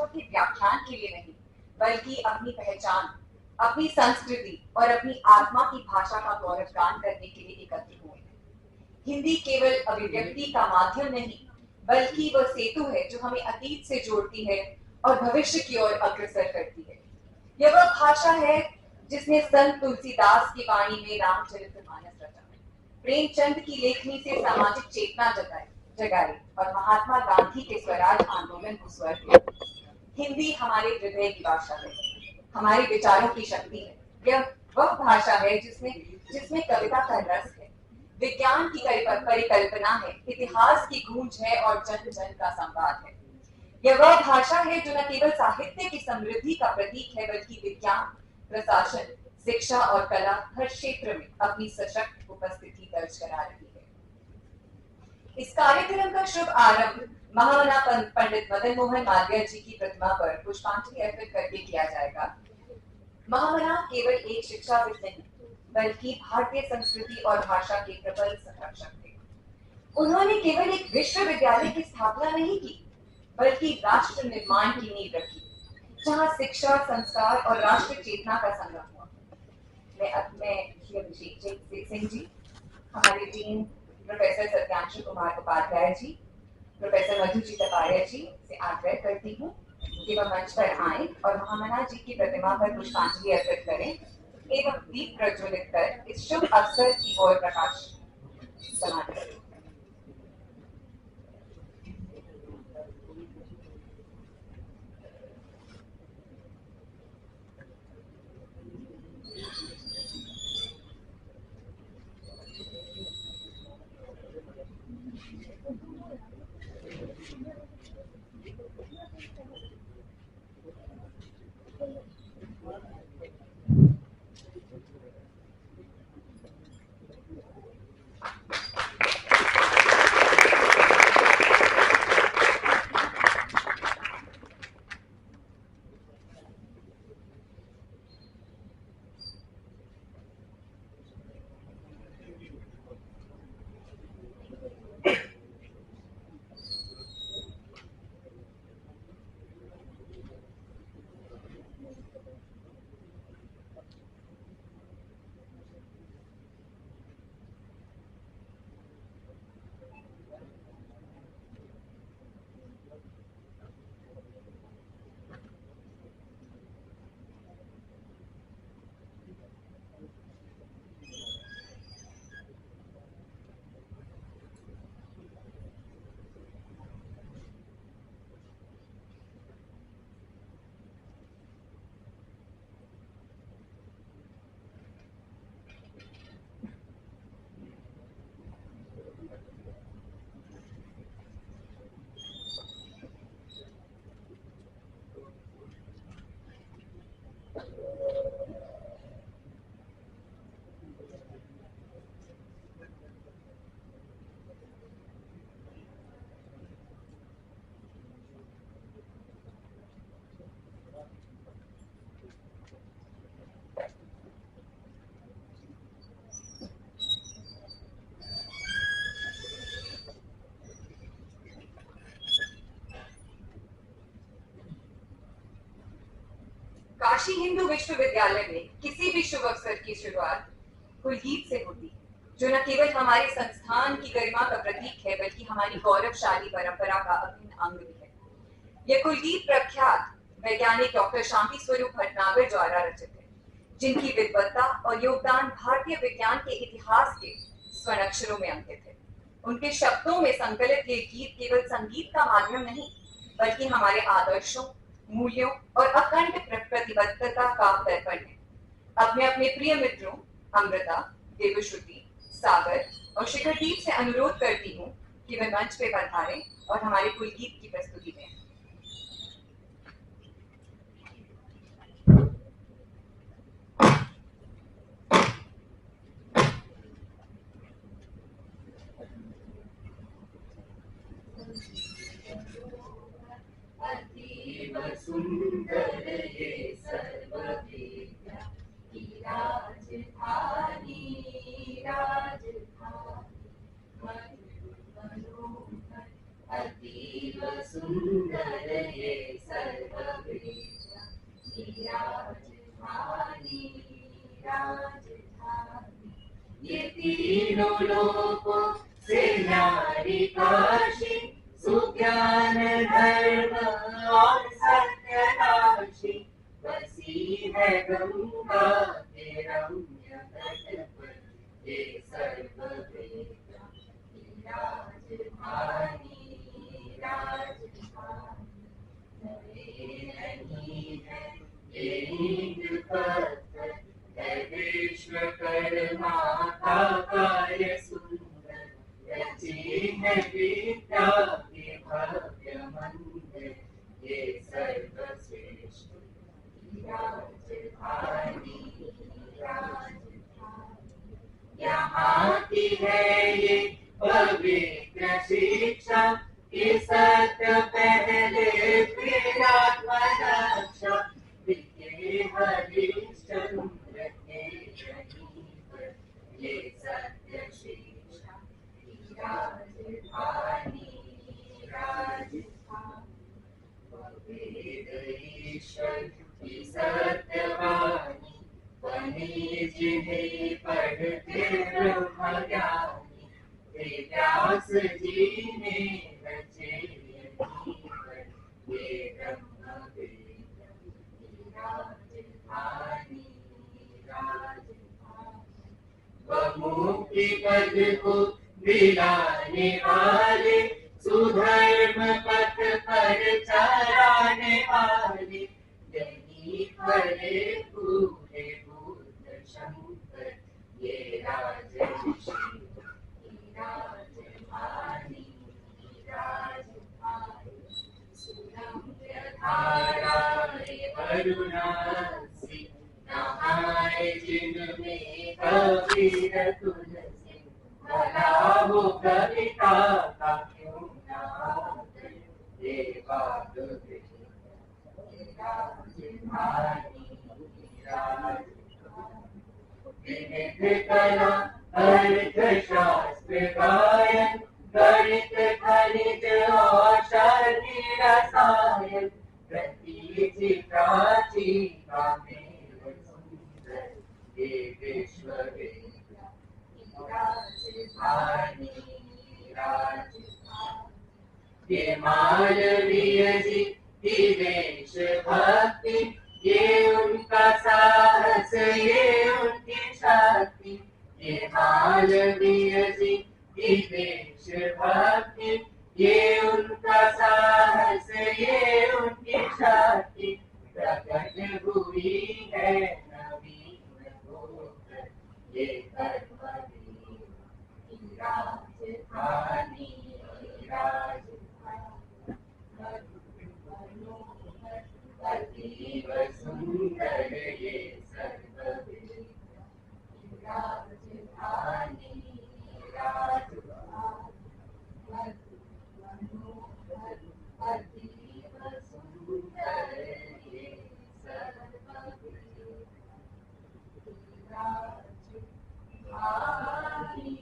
भाषा के व्याख्यान के लिए नहीं, बल्कि अपनी पहचान, अपनी संस्कृति और अपनी आत्मा की भाषा का गौरवगान करने के लिए एकत्र हुए हैं। हिंदी केवल अभिव्यक्ति का माध्यम नहीं, बल्कि वह सेतु है जो हमें अतीत से जोड़ती है और भविष्य की ओर अग्रसर करती है। यह वह भाषा है जिसने संत तुलसीदास की वाणी में रामचरितमानस रचा, प्रेमचंद की लेखनी से सामाजिक चेतना जगाई और महात्मा गांधी के स्वराज आंदोलन को स्वर दिया। हिंदी हमारे हृदय की भाषा है, हमारे विचारों की शक्ति है। यह वह भाषा है जिसमें कविता का रस है, विज्ञान की परिकल्पना है, इतिहास की गूंज है और जन जन का संवाद है। यह वह भाषा है जो न केवल साहित्य की समृद्धि का प्रतीक है, बल्कि विज्ञान, प्रशासन, शिक्षा और कला हर क्षेत्र में अपनी सशक्त उपस्थिति दर्ज करा रही है। इस कार्यक्रम का शुभ आरंभ महामना पंडित मदन मोहन मालवीय जी की प्रतिमा पर पुष्पांजलि अर्पित करके किया जाएगा। महामना केवल एक शिक्षाविद नहीं, बल्कि भारतीय संस्कृति और भाषा के प्रबल संरक्षक थे। उन्होंने केवल एक विश्वविद्यालय की स्थापना नहीं की, बल्कि राष्ट्र निर्माण की नींव रखी, जहां शिक्षा, संस्कार और राष्ट्र चेतना का संगम हुआ। मैं श्री अभिषेक सिंह जी, हमारे dean professor Satyanshu Kumar Upadhyay ji, professor Madhu ji Taparia जी से आग्रह करती हूँ कि वह मंच पर आए और महामना जी की प्रतिमा पर पुष्पांजलि अर्पित करें एवं दीप प्रज्वलित कर इस शुभ अवसर की ओर प्रकाश समान करें। काशी हिंदू विश्वविद्यालय में किसी भी शुभ अवसर की शुरुआत कुलगीत से होती है, जो न केवल हमारे संस्थान की गरिमा का प्रतीक है, बल्कि हमारी गौरवशाली परंपरा का अभिन्न अंग भी है। यह कुलगीत प्रख्यात वैज्ञानिक डॉक्टर शांति स्वरूप भटनागर द्वारा रचित है, जिनकी विद्वत्ता और योगदान भारतीय विज्ञान के इतिहास के स्वर्णाक्षरों में अंकित है। उनके शब्दों में संकलित ये गीत केवल संगीत का माध्यम नहीं, बल्कि हमारे आदर्शों, मूल्यों और अखंड प्रतिबद्धता का दर्पण है। अपने अपने प्रिय मित्रों अमृता, देवश्रुति, सागर और शिखरदीप से अनुरोध करती हूँ कि वे मंच पे पधारें और हमारे कुलगीत की प्रस्तुति दें। सुंदर ये सर्वविद्या की राजधानी मनोहर, अतीव सुंदर ये सर्ववेद्या की राजधानी, राजधानी। ये तीनों लोकों से न्यारी काशी, सुज्ञान धर्म और सत्य राशि, बसी है गंगा के रम्य तट पर, ये सर्ववेद्या की राजधानी, राजधानी। नहीं है ये ईंट पत्थर, है विश्वकर्मा का कार्य सुंदर, रची है विद्या के भव्य मंदिर, ये सर्वश्रेष्ठ राजधानी, राजधानी। यहाँ की है ये पवित्र शिक्षा, कि सत्य पहले फिर आत्मरक्षा, दिखे हरिश्चंद्र के यहीं पर, ये सत्य शिक्षा की राजधानी, राजधानी। वेद ईश्वर की सत्यवाणी, बनी जिन्हें पढ़ते ब्रह्म ज्ञानी, व्यास जी ने रचे ये ब्रह्म वेद की राजधानी, राजधानी। मुक्ति पद को दिलाने वाले, सुधर्म पथ पर चलाने वाले, यही खड़े पूरे बुद्ध शंकर, ये राजऋषि राजधानी, राजधानी। सुरम्य धाराएं वरुणासी, नहाए जिनमें कबीर तुलसी, भला हो कविता का क्यों न आदर, ये बात राजधानी, राजधानी। विविध कला अर्थशास्त्र गायन, गणित खनिज औषधि रसायन, प्रतीचि प्राचीना मेव सुंदर, ये विश्ववेद्या की राजधानी, राजधानी। ये मालवीय जी की देश भक्ति, ये उनका साहस, ये उनकी शक्ति, ये मालवीय जी की देश भक्ति, ये उनका साहस, ये उनकी शक्ति, प्रकट हुई है नवीन होकर, ये कर्मवीर की राजधानी, राजधानी। मनोहर अतीव सुंदर, ये सर्ववेद्या की राजधानी, राजधानी। मनोहर अतीव सुंदर, ये सर्ववेद्या की राजधानी,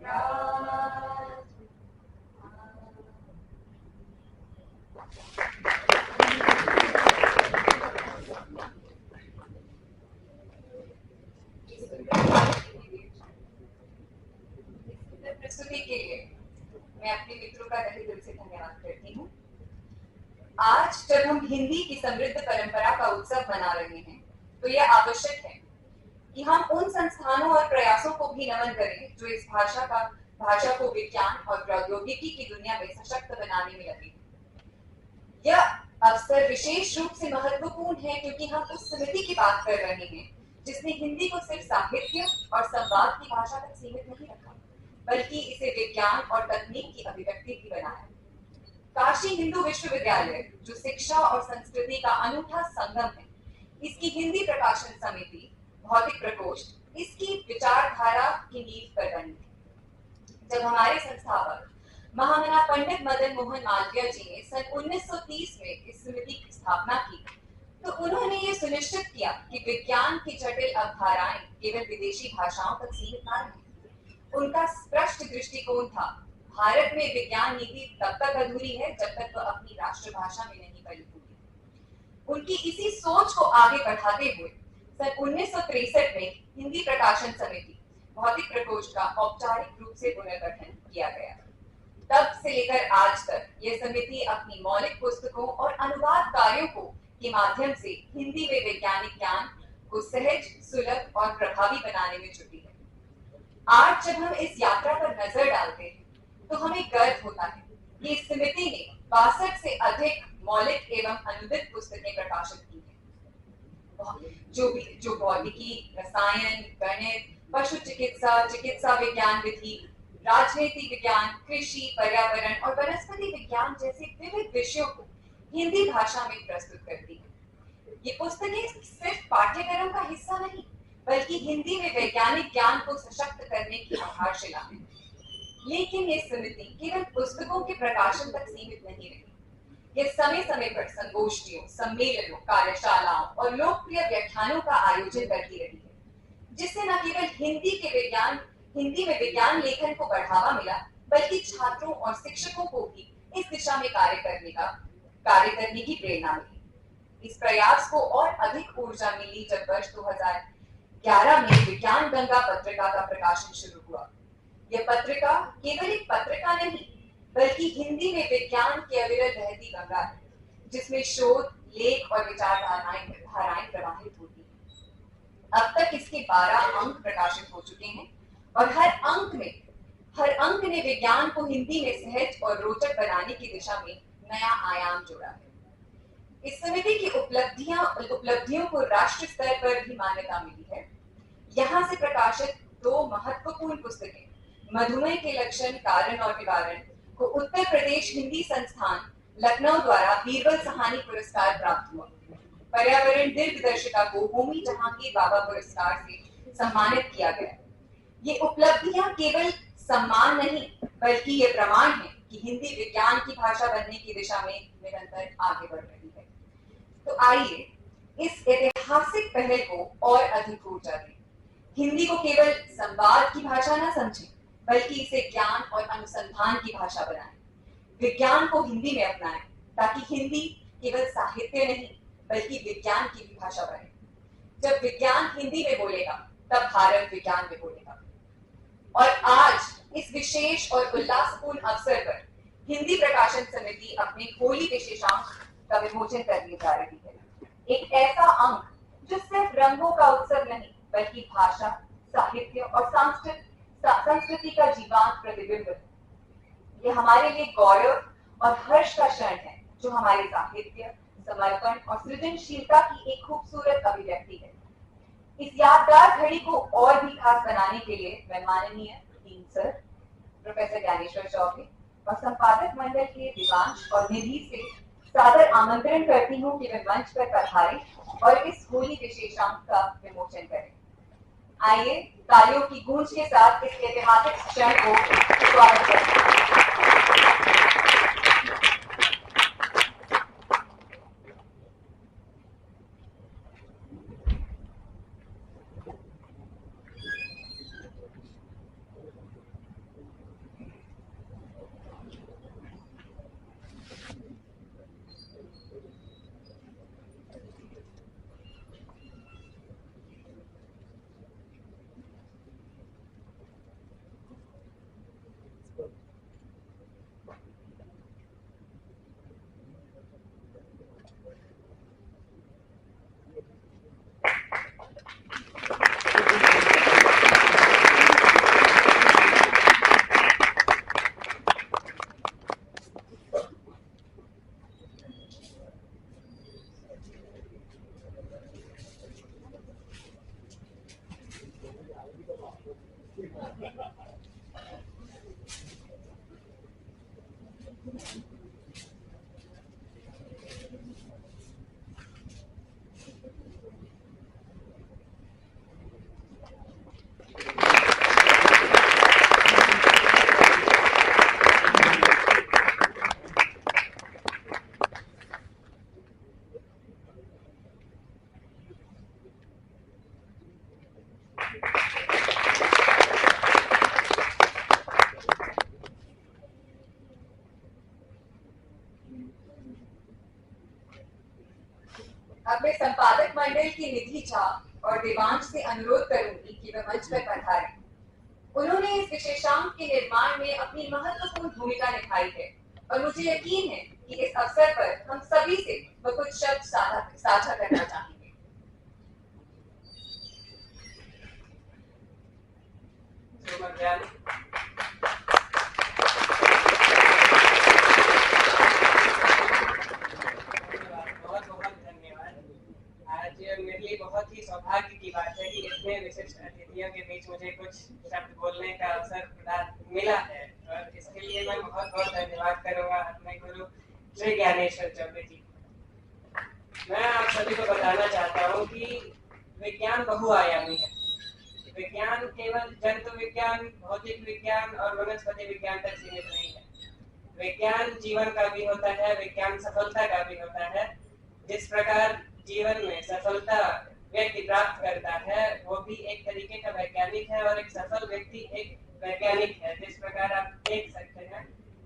राजधानी। प्रस्तुति के लिए मैं अपने मित्रों का तहे दिल से धन्यवाद करती हूँ। आज जब हम हिंदी की समृद्ध परंपरा का उत्सव मना रहे हैं, तो यह आवश्यक है कि हम उन संस्थानों और प्रयासों को भी नमन करें जो इस भाषा को विज्ञान और प्रौद्योगिकी की दुनिया में सशक्त बनाने में लगे। यह अवसर विशेष रूप से महत्वपूर्ण है क्योंकि हम उस समिति की बात कर रहे हैं जिसने हिंदी को सिर्फ साहित्य और संवाद की भाषा तक सीमित नहीं रखा, बल्कि इसे विज्ञान और तकनीक की अभिव्यक्ति भी बनाया। काशी हिंदू विश्वविद्यालय, जो शिक्षा और संस्कृति का अनूठा संगम है, इसकी हिंदी प्रकाशन समिति, भौतिक प्रकोष्ठ, इसकी विचारधारा की नींव पर बनी थी। जब हमारे संस्थापक महामना पंडित मदन मोहन मालवीय जी ने सन 1930 में इस समिति की स्थापना की, तो उन्होंने ये सुनिश्चित किया कि विज्ञान की जटिल अवधारणाएं केवल विदेशी भाषाओं तक सीमित न रहें। उनका स्पष्ट दृष्टिकोण था भारत में विज्ञान नीति तब तक अधूरी है जब तक वह अपनी राष्ट्रभाषा में नहीं बनी हुई। उनकी इसी सोच को आगे बढ़ाते हुए सन 1963 में हिंदी प्रकाशन समिति भौतिक प्रकोष्ठ का औपचारिक रूप से पुनर्गठन किया गया। तब से लेकर आज तक यह समिति अपनी मौलिक पुस्तकों और अनुवाद कार्यों के माध्यम से हिंदी में वैज्ञानिक ज्ञान को सहज, सुलभ और प्रभावी बनाने में जुटी है। आज जब हम इस यात्रा पर नजर डालते हैं तो हमें गर्व होता है कि इस समिति ने 62 से अधिक मौलिक एवं अनुदित पुस्तकें प्रकाशित की हैं, जो भौतिकी, रसायन, गणित, पशु चिकित्सा, चिकित्सा विज्ञान विधि, राजनीति विज्ञान, कृषि, पर्यावरण और वनस्पति विज्ञान जैसे विविध विषयों को हिंदी भाषा में प्रस्तुत करती है। ये पुस्तकें सिर्फ पाठ्यक्रम का हिस्सा नहीं, बल्कि हिंदी में वैज्ञानिक ज्ञान को सशक्त करने की आधारशिला है। लेकिन ये समिति केवल पुस्तकों के प्रकाशन तक सीमित नहीं रही। यह समय समय पर संगोष्ठियों, सम्मेलनों, कार्यशालाओं और लोकप्रिय व्याख्यानों का आयोजन करती रही है, जिससे न केवल हिंदी में विज्ञान लेखन को बढ़ावा मिला, बल्कि छात्रों और शिक्षकों को भी इस दिशा में कार्य करने की प्रेरणा मिली। इस प्रयास को और अधिक ऊर्जा मिली जब वर्ष 2011 में विज्ञान गंगा पत्रिका का प्रकाशन शुरू हुआ। यह पत्रिका केवल एक पत्रिका नहीं, बल्कि हिंदी में विज्ञान की अविरल बहती गंगा है, जिसमें शोध, लेख और विचारधाराएं प्रवाहित होती हैं। अब तक इसके 12 अंक प्रकाशित हो चुके हैं और हर अंक ने विज्ञान को हिंदी में सहज और रोचक बनाने की दिशा में नया आयाम जोड़ा है। इस समिति की उपलब्धियों को राष्ट्र स्तर पर भी मान्यता मिली है। यहाँ से प्रकाशित 2 महत्वपूर्ण पुस्तकें, मधुमेह के लक्षण, कारण और निवारण, को उत्तर प्रदेश हिंदी संस्थान लखनऊ द्वारा बीरबल सहानी पुरस्कार प्राप्त हुआ। पर्यावरण दिग्दर्शिका को होमी जहांगीर बाबा पुरस्कार से सम्मानित किया गया। ये उपलब्धियां केवल सम्मान नहीं, बल्कि ये प्रमाण है कि हिंदी विज्ञान की भाषा बनने की दिशा में निरंतर आगे बढ़ रही है। तो आइए इस ऐतिहासिक पहल को और अधिक ऊर्जा दें। हिंदी को केवल संवाद की भाषा न समझें, बल्कि इसे ज्ञान और अनुसंधान की भाषा बनाएं। विज्ञान को हिंदी में अपनाएं, ताकि हिंदी केवल साहित्य नहीं, बल्कि विज्ञान की भी भाषा बने। जब विज्ञान हिंदी में बोलेगा, तब भारत विज्ञान में बोलेगा। और आज इस विशेष और उल्लासपूर्ण अवसर पर हिंदी प्रकाशन समिति अपने होली विशेषांक का विमोचन करने जा रही है। एक ऐसा अंक जो सिर्फ रंगों का उत्सव नहीं, बल्कि भाषा, साहित्य और संस्कृति का जीवंत प्रतिबिंब है। ये हमारे लिए गौरव और हर्ष का क्षण है, जो हमारे साहित्य, समर्पण और सृजनशीलता की एक खूबसूरत अभिव्यक्ति है। इस यादगार घड़ी को और भी खास बनाने के लिए मैं माननीय dean sir professor Dnyaneshwar Choubey और संपादक मंडल के दिवांश और निधि से सादर आमंत्रण करती हूँ कि वे मंच पर पधारें और इस होली विशेषांक का विमोचन करें। आइए तालियों की गूंज के साथ इस ऐतिहासिक क्षण को स्वागत करें। अपने संपादक मंडल की निधि झा और देवांश से अनुरोध करूंगी कि वे मंच पर पधारें। उन्होंने इस विशेषांक के निर्माण में अपनी महत्वपूर्ण भूमिका निभाई है और मुझे यकीन है कि इस अवसर पर हम सभी से वो कुछ शब्द साझा करना चाहेंगे। मेरे लिए बहुत ही सौभाग्य की बात है कि इतने विशिष्ट अतिथियों के बीच मुझे कुछ शब्द बोलने का अवसर मिला है और इसके लिए मैं बहुत बहुत धन्यवाद करूंगा अपने गुरु श्री ज्ञानेश्वर चौबे जी। मैं आप सभी को बताना चाहता हूँ कि विज्ञान बहुआयामी है। विज्ञान केवल जंतु विज्ञान, भौतिक विज्ञान और वनस्पति विज्ञान तक सीमित नहीं है। विज्ञान जीवन का भी होता है, विज्ञान सफलता का भी होता है। जिस प्रकार जीवन में सफलता व्यक्ति प्राप्त करता है वो भी एक तरीके का वैज्ञानिक है और एक सफल व्यक्ति एक वैज्ञानिक है। जिस प्रकार आप देख सकते हैं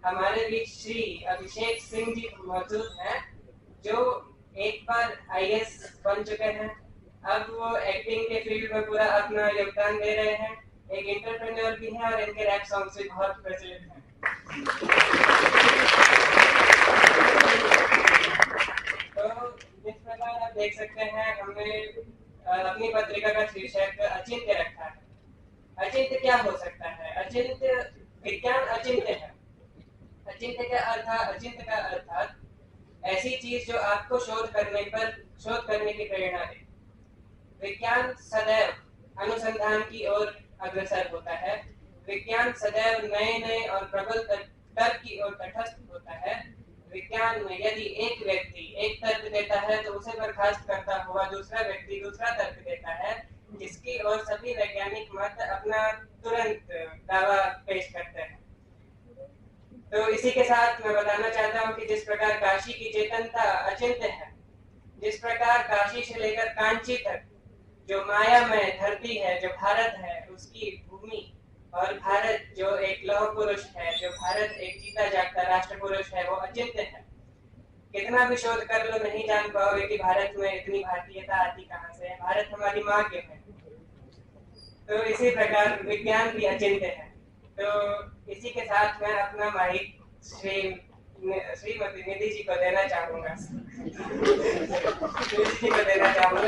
हमारे बीच श्री अभिषेक सिंह जी मौजूद हैं जो एक बार IAS बन चुके हैं। अब वो एक्टिंग के फील्ड में पूरा अपना योगदान दे रहे हैं। एक एंटरप्रेन्योर भी है और इनके रैप सॉन्ग्स भी बहुत प्रचलित हैं। तो जिस प्रकार आप देख सकते हैं हमने अपनी पत्रिका का शीर्षक अचिंत्य रखा है। अचिंत्य क्या हो सकता है? अचिंत्य विज्ञान अचिंत्य है। अचिंत्य का अर्थात ऐसी चीज जो आपको शोध करने की प्रेरणा दे। विज्ञान सदैव अनुसंधान की ओर अग्रसर होता है। विज्ञान सदैव नए और प्रबल तर्क की ओर तटस्थ होता है। विज्ञान में यदि एक व्यक्ति एक तर्क देता है तो उसे बर्खास्त करता हुआ दूसरा व्यक्ति दूसरा तर्क देता है, जिसकी ओर सभी वैज्ञानिक मत अपना तुरंत दावा पेश करते हैं। तो इसी के साथ मैं बताना चाहता हूँ कि जिस प्रकार काशी की चेतनता अचिंत्य है, जिस प्रकार काशी से लेकर कांची तक जो मायामय धरती है, जो भारत है उसकी भूमि, और भारत जो एक लौह पुरुष है, जो भारत एक जीता जागता राष्ट्र पुरुष है, वो अचिंत्य है। कितना भी शोध कर लो नहीं जान पाओगे कि भारत में इतनी भारतीयता आती कहाँ से है। भारत हमारी माँ के है। तो इसी प्रकार विज्ञान भी अचिंत्य है। तो इसी के साथ मैं अपना माइक श्रीमती निधि जी को देना चाहूंगा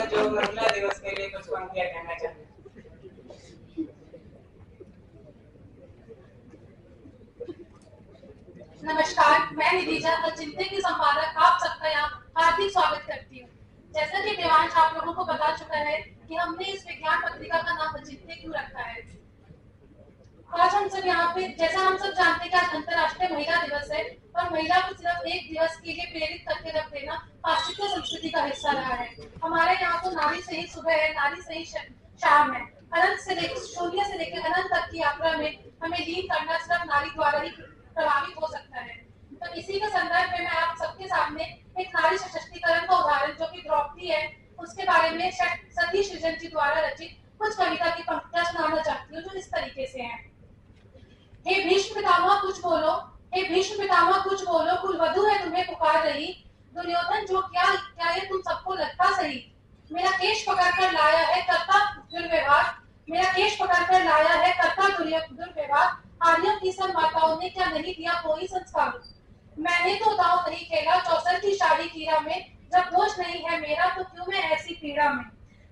जो महिला दिवस के लिए कुछ पंक्तियां कहना चाहते हैं। नमस्कार, मैं निधि झा अचिंत्य की संपादक आप सबका यहाँ हार्दिक स्वागत करती हूँ। जैसा कि देवांश आप लोगों को बता चुका है कि हमने इस विज्ञान पत्रिका का नाम अचिंत्य क्यों रखा है। आज हम सब यहाँ पे, जैसा हम सब जानते हैं कि आज अंतर्राष्ट्रीय महिला दिवस है और महिला को सिर्फ एक दिवस के लिए प्रेरित करके रख देना पाश्चात्य संस्कृति का हिस्सा रहा है। हमारे यहाँ तो नारी से ही सुबह है, नारी से ही शाम है। अनंत से लेकर शून्य से लेकर अनंत तक की यात्रा में हमें लीन करना सिर्फ नारी द्वारा ही प्रभावित हो सकता है। तो इसी के संदर्भ में मैं आप सबके सामने एक नारी सशक्तिकरण का उदाहरण जो कि द्रौपदी है उसके बारे में सतीश सृजन जी द्वारा रचित कुछ कविता की पंक्तियां सुनाना चाहती हूँ जो इस तरीके से हैं। हे भीष्म पितामह कुछ बोलो, हे भीष्म पितामह कुछ बोलो, कुलवधू है तुम्हें पुकार रही। दुर्योधन जो क्या ये तुम सबको लगता सही। मेरा केश पकड़कर लाया है करता दुर्व्यवहार, मेरा केश पकड़कर लाया है करता दुर्व्यवहार। आर्यों की सब माताओं ने क्या नहीं दिया कोई संस्कार। मैंने तो दांव नहीं खेला चौसर की शाही कीड़ा में, जब दोष नहीं है मेरा तो क्यों मैं ऐसी पीड़ा में।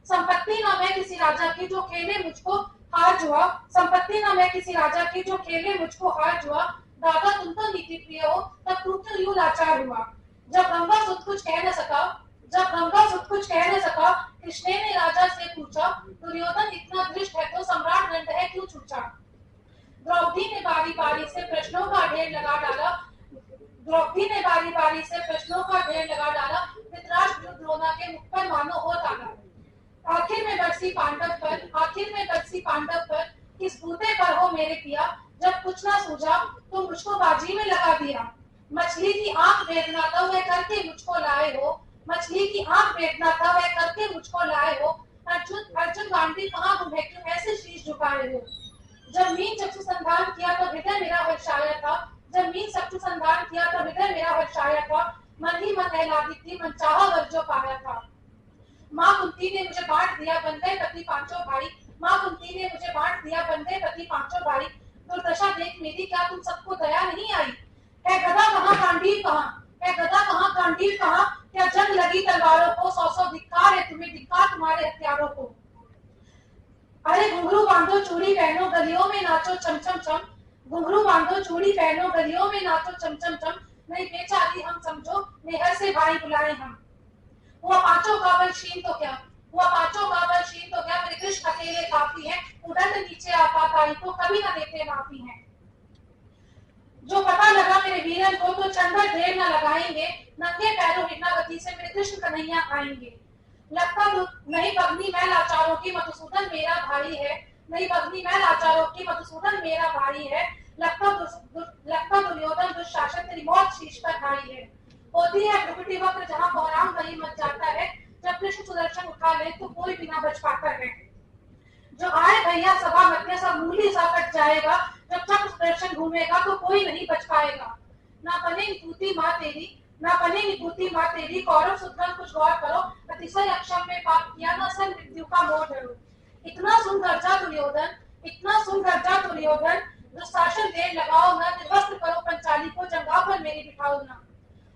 संपत्ति न मैं किसी राजा की जो खेले मुझको हार जुआ, संपत्ति न मैं किसी राजा की जो खेले मुझको हार जुआ। दादा तुम तो नीति प्रिय हो तब तू क्यों यूं लाचार हुआ। जब गंगा सुध कुछ कह न सका कृष्ण ने राजा से पूछा। दुर्योधन इतना दृष्ट है तो सम्राट दंड है क्यों छूचा। द्रौपदी ने बारी बारी से प्रश्नों का ढेर लगा डाला। धृतराष्ट्र द्रोणा के मुख पर मानो हो डाला। आखिर में बरसी पांडव पर किस बूते पर हो मेरे पिया। जब कुछ ना सूझा तो मुझको बाजी में लगा दिया। मछली की आंख वेदना था वह करके मुझको लाए हो। मछली की आंख वेदना था वह करके मुझको लाए हो। अर्जुन गांधी कहाँ गुम है क्यों ऐसे शीश झुकाए हो। जब मीन चक्षु संधान किया तो हृदय मेरा हर्षाया था। मन ही मन आह्लादित थी मन चाहा वर जो पाया था। माँ कुंती ने मुझे बांट दिया, बन गए पति पांचों भाई। माँ कुंती ने मुझे बांट दिया, बन गए पति पांचों भाई। दुर्दशा देख मेरी, क्या तुम सबको दया नहीं आई? है गदा कहाँ, गांडीव कहाँ? है गदा कहाँ, गांडीव कहाँ? क्या जंग लगी तलवारों को? सौ सौ धिक्कार है तुम्हें, धिक्कार तुम्हारे हथियारों को। अरे घुंघरू बांधो, चूड़ी पहनो, गलियों में नाचो चम चम चम। घुंघरू बांधो, चूड़ी पहनो, गलियों में नाचो चम चम चम। नहीं बेचारी हम समझो, मेहर से भाई बुलाए हम। हुआ पांचों का बल क्षीण तो क्या, हुआ पांचों का बल क्षीण तो क्या, मेरे कृष्ण अकेले काफी है। उड़न नीचे आपाताई को कभी न देते माफी है। जो पता लगा मेरे वीरन को, तो चंद्र देर न लगाएंगे। नंगे पैरों हिरना गति से मेरे कृष्ण कन्हैया आएंगे। लगता नहीं बगनी मैं लाचारों की, मधुसूदन मेरा भाई है। नहीं बगनी मैं लाचारों की, मधुसूदन मेरा भाई है। लगता दुर्योधन दुशासन तेरी मौत शीश पर ढाई है। होती है भ्रुकुटी वक्र जहाँ कोहराम वही मच जाता है। जब कृष्ण सुदर्शन उठा ले तो कोई भी ना बच पाता है। जो आए भैया सभा मध्य, सब मूली सा कट जाएगा। जब चक्र सुदर्शन घूमेगा तो कोई नहीं बच पाएगा। ना बने निभूति माँ तेरी, ना बने निभूति माँ तेरी। कौरव सुदर्शन कुछ गौर करो, अतिशय अक्षम में पाप किया, ना सर मृत्यु का मोह डरो। इतना सुन गर्जा दुर्योधन, इतना सुन गर्जा दुर्योधन। दुशासन देर लगाओ ना, निर्वस्त्र करो पंचाली को, जंगा पर मेरी बिठाओ ना।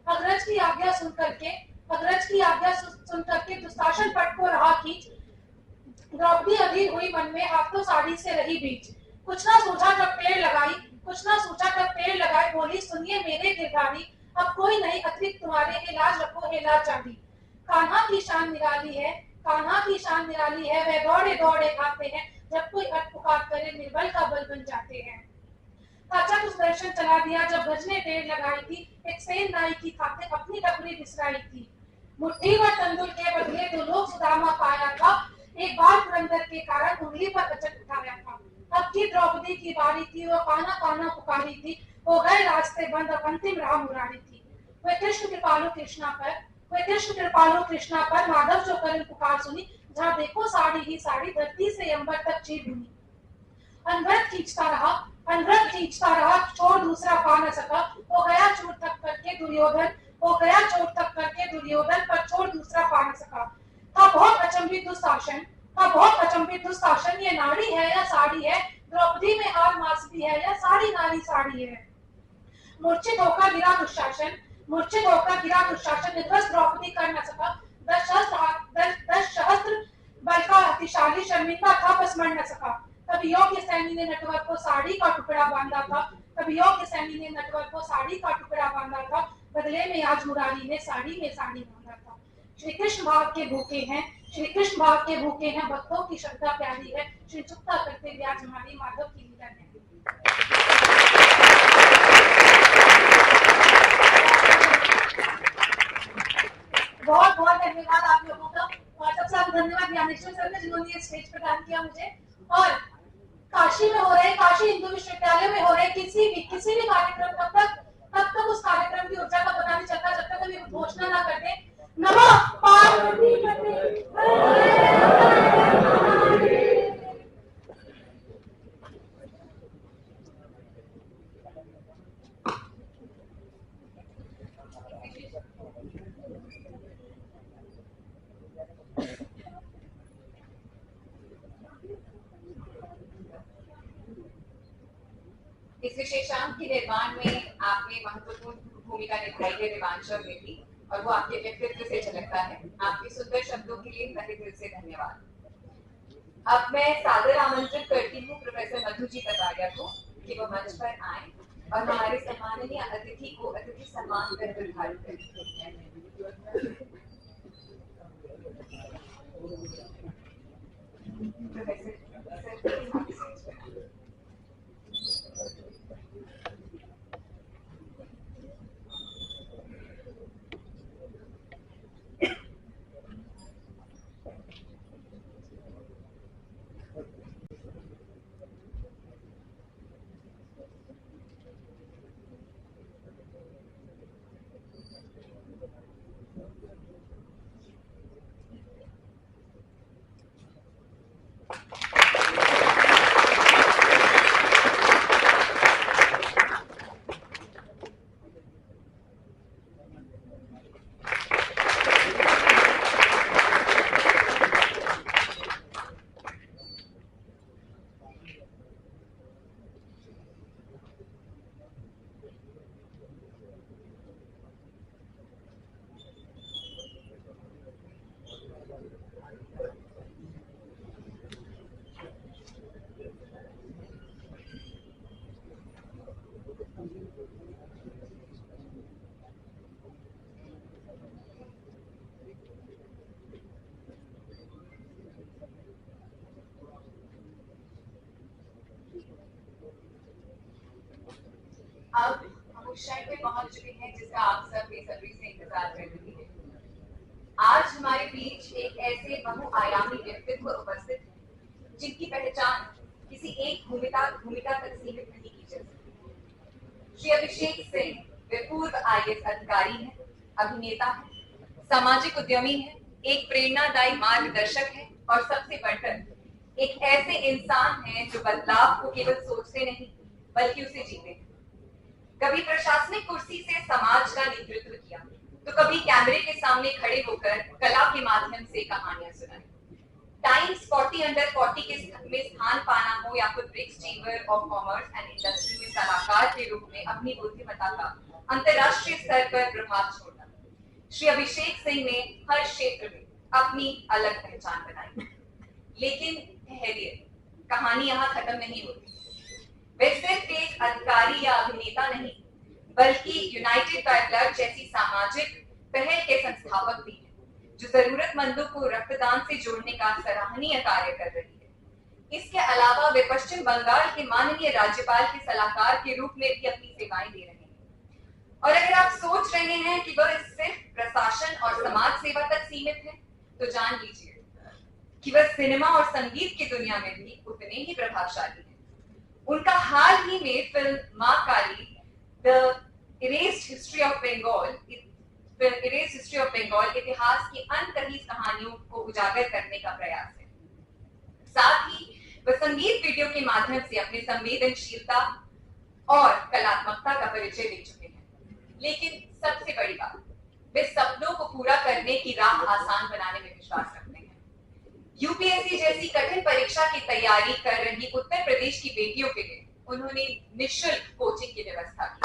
अग्रज की आज्ञा सुन करके, अग्रज की आज्ञा सुन करके दुशासन पट को रहा खींच। द्रौपदी अधीर हुई मन में, हाथों साड़ी से रही बीच। कुछ ना सूझा जब पेड़ लगाई, कुछ ना सूझा जब पेड़ लगाई। बोली सुनिए मेरे गिरधारी, अब कोई नहीं अतिरिक्त तुम्हारे, हे लाज रखो हे लाज चांदी। कान्हा की शान निराली है, कान्हा की शान निराली है। वह दौड़े दौड़े आते हैं, जब कोई अट पुकार करे निर्बल का बल बन जाते हैं। काचा कुछ दर्शन चला दिया, जब गज ने टेढ़ लगाई थी। एक सेन नाई की खातिर अपनी डबरी बिसराई थी। मुट्ठी भर तंदुल के बदले दो लोग सुदामा पाया था। एक बार पुरंदर के कारण उंगली पर अचट उठाया था। अब की द्रौपदी की बारी थी, वो कान्हा कान्हा पुकारी थी। हो गए रास्ते बंद, अब अंतिम राह मुरारी थी। वे कृष्ण कृपालु कृष्णा पर, वे कृष्ण कृपालु कृष्णा पर, माधव जो करें पुकार सुनी। जहाँ देखो साड़ी ही साड़ी, धरती से अंबर तक चीर भूमि। अनवरत खींचता रहा, अनवरत खींचता रहा, छोड़ दूसरा पा न सका। हो गया चोट थक करके दुर्योधन, हो गया चोट थक करके दुर्योधन, पर छोड़ दूसरा पा न सका। था बहुत अचंभित दुशासन, था बहुत अचंभित दुशासन। ये नारी है या साड़ी है, द्रौपदी में हार मास भी है या साड़ी नारी साड़ी है। मूर्छित होकर गिरा दुशासन, मूर्छित होकर गिरा दुशासन। निर्वस्त्र द्रौपदी कर न सका। 10 सहस्त्र बल का अतिशाली, शर्मिंदा था बस मर न सका। तब योग्य सैनी ने नटवर को साड़ी का टुकड़ा बांधा था, तब योग्य सैनी ने नटवर को साड़ी का टुकड़ा बांधा था। बदले में आज मुरारी ने साड़ी में साड़ी बांधा था। श्री कृष्ण भाव के भूखे हैं, श्री कृष्ण भाव के भूखे हैं, भक्तों की श्रद्धा प्यारी है। श्री चुप्ता करते हुए आज हमारी माधव की लीला है। बहुत बहुत धन्यवाद आप लोगों का, और सबसे ज्यादा धन्यवाद ज्ञानेश्वर सर ने, जिन्होंने ये स्टेज प्रदान किया मुझे। और काशी में हो रहे, काशी हिंदू विश्वविद्यालय में हो रहे किसी भी कार्यक्रम, तब तक उस कार्यक्रम की ऊर्जा का पता नहीं चलता जब तक हम ये घोषणा ना कर दें, नमः पार्वती इस विशेषांक के निर्माण में आपने महत्वपूर्ण भूमिका निभाई है देवांशर में भी, और वो आपके व्यक्तित्व से झलकता है। आपके सुंदर शब्दों के लिए तहे दिल से धन्यवाद। अब मैं सादर आमंत्रित करती हूँ प्रोफेसर मधु जी कतारिया को कि वो मंच पर आए और हमारे सम्माननीय अतिथि को अतिथि सम्मान कर धारण करें। क्षण पे पहुंच चुके हैं जिसका आप सब बेसब्री से इंतजार कर रहे हैं। आज हमारे बीच एक ऐसे बहुआयामी व्यक्तित्व उपस्थित है जिनकी पहचान किसी एक भूमिका तक सीमित नहीं की जा सकती। श्री अभिषेक सिंह वे पूर्व IAS अधिकारी हैं, अभिनेता हैं, सामाजिक उद्यमी हैं, एक प्रेरणादायी मार्गदर्शक हैं और सबसे बढ़कर एक ऐसे इंसान हैं जो बदलाव को केवल सोचते नहीं बल्कि उसे जीते हैं। कभी प्रशासनिक कुर्सी से समाज का नेतृत्व किया तो कभी कैमरे के सामने खड़े होकर कला के माध्यम से कहानियां सुनाई। टाइम्स 40 अंडर 40 में स्थान पाना हो या फिर BRICS chamber of commerce and industry में सलाहकार के रूप में अपनी बुद्धिमत्ता का अंतरराष्ट्रीय स्तर पर प्रभाव छोड़ा, श्री अभिषेक सिंह ने हर क्षेत्र में अपनी अलग पहचान बनाई। लेकिन ठहरिए, कहानी यहाँ खत्म नहीं होती। वे सिर्फ एक अधिकारी या अभिनेता नहीं बल्कि यूनाइटेड बाय ब्लड जैसी सामाजिक पहल के संस्थापक भी हैं, जो जरूरतमंदों को रक्तदान से जोड़ने का सराहनीय कार्य कर रही है। इसके अलावा वे पश्चिम बंगाल के माननीय राज्यपाल के सलाहकार के रूप में भी अपनी सेवाएं दे रहे हैं। और अगर आप सोच रहे हैं कि वह सिर्फ प्रशासन और समाज सेवा तक सीमित है, तो जान लीजिए कि वह सिनेमा और संगीत की दुनिया में भी उतने ही प्रभावशाली हैं। उनका हाल ही में film Maa Kali the erased history of Bengal इतिहास की अनकही कहानियों को उजागर करने का प्रयास है। साथ ही वह संगीत वीडियो के माध्यम से अपनी संवेदनशीलता और कलात्मकता का परिचय दे चुके हैं। लेकिन सबसे बड़ी बात, वे सपनों को पूरा करने की राह आसान बनाने में विश्वास रखते हैं। यूपीएससी जैसी कठिन परीक्षा की तैयारी कर रही उत्तर प्रदेश की बेटियों के लिए उन्होंने निःशुल्क कोचिंग की व्यवस्था की,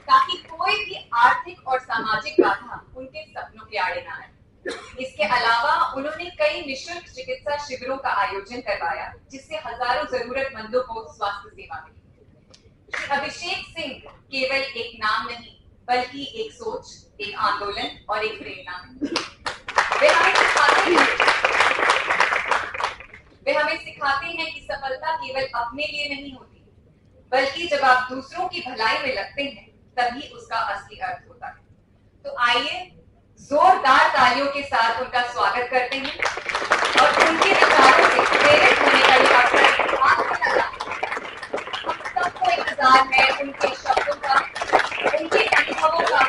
ताकि कोई भी आर्थिक और सामाजिक बाधा उनके सपनों के आड़े ना आए। इसके अलावा उन्होंने कई निःशुल्क चिकित्सा शिविरों का आयोजन करवाया, जिससे हजारों जरूरतमंदों को स्वास्थ्य सेवा मिली। अभिषेक सिंह केवल एक नाम नहीं बल्कि एक सोच, एक आंदोलन और एक प्रेरणा है। वे हमें सिखाते हैं कि सफलता केवल अपने लिए नहीं होती, बल्कि जब आप दूसरों की भलाई में लगते हैं तभी उसका असली अर्थ होता है। तो आइए जोरदार तालियों के साथ उनका स्वागत करते हैं और उनके विचारों से प्रेरित होने का ये अवसर आपको लगा। हम सबको इंतजार है उनके शब्दों का, उनके अनुभवों का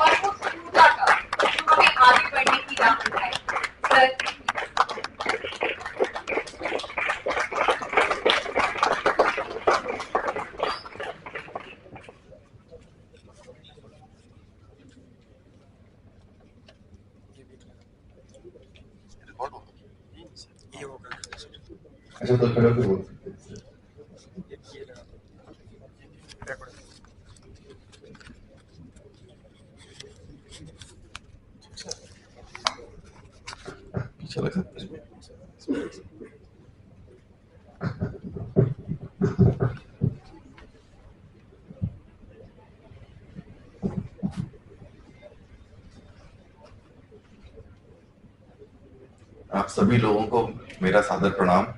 और उस ऊर्जा का जो हमें आगे बढ़ने की राह दिखाए। सर, अच्छा तो खड़े होकर बोल सकते हैं। पीछे लग सकते हैं। आप सभी लोगों को मेरा सादर प्रणाम।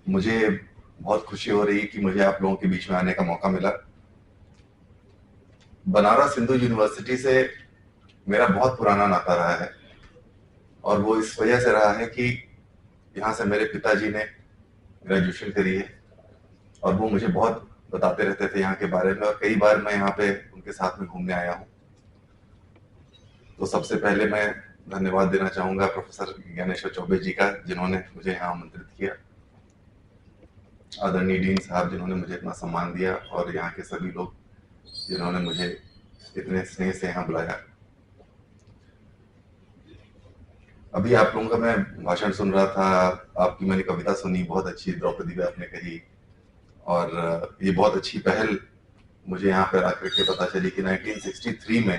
मुझे बहुत खुशी हो रही है कि मुझे आप लोगों के बीच में आने का मौका मिला। बनारस हिंदू यूनिवर्सिटी से मेरा बहुत पुराना नाता रहा है और वो इस वजह से रहा है कि यहाँ से मेरे पिताजी ने ग्रेजुएशन करी है और वो मुझे बहुत बताते रहते थे यहाँ के बारे में और कई बार मैं यहाँ पे उनके साथ में घूमने आया हूँ। तो सबसे पहले मैं धन्यवाद देना चाहूंगा प्रोफेसर ज्ञानेश्वर चौबे जी का, जिन्होंने मुझे यहाँ आमंत्रित किया, आदरणीय डीन साहब जिन्होंने मुझे इतना सम्मान दिया और यहाँ के सभी लोग जिन्होंने मुझे इतने स्नेह से यहाँ बुलाया। अभी आप लोगों का मैं भाषण सुन रहा था, आपकी मैंने कविता सुनी, बहुत अच्छी द्रौपदी व्यास ने कही और ये बहुत अच्छी पहल मुझे यहाँ पर आकर के पता चली कि 1963 में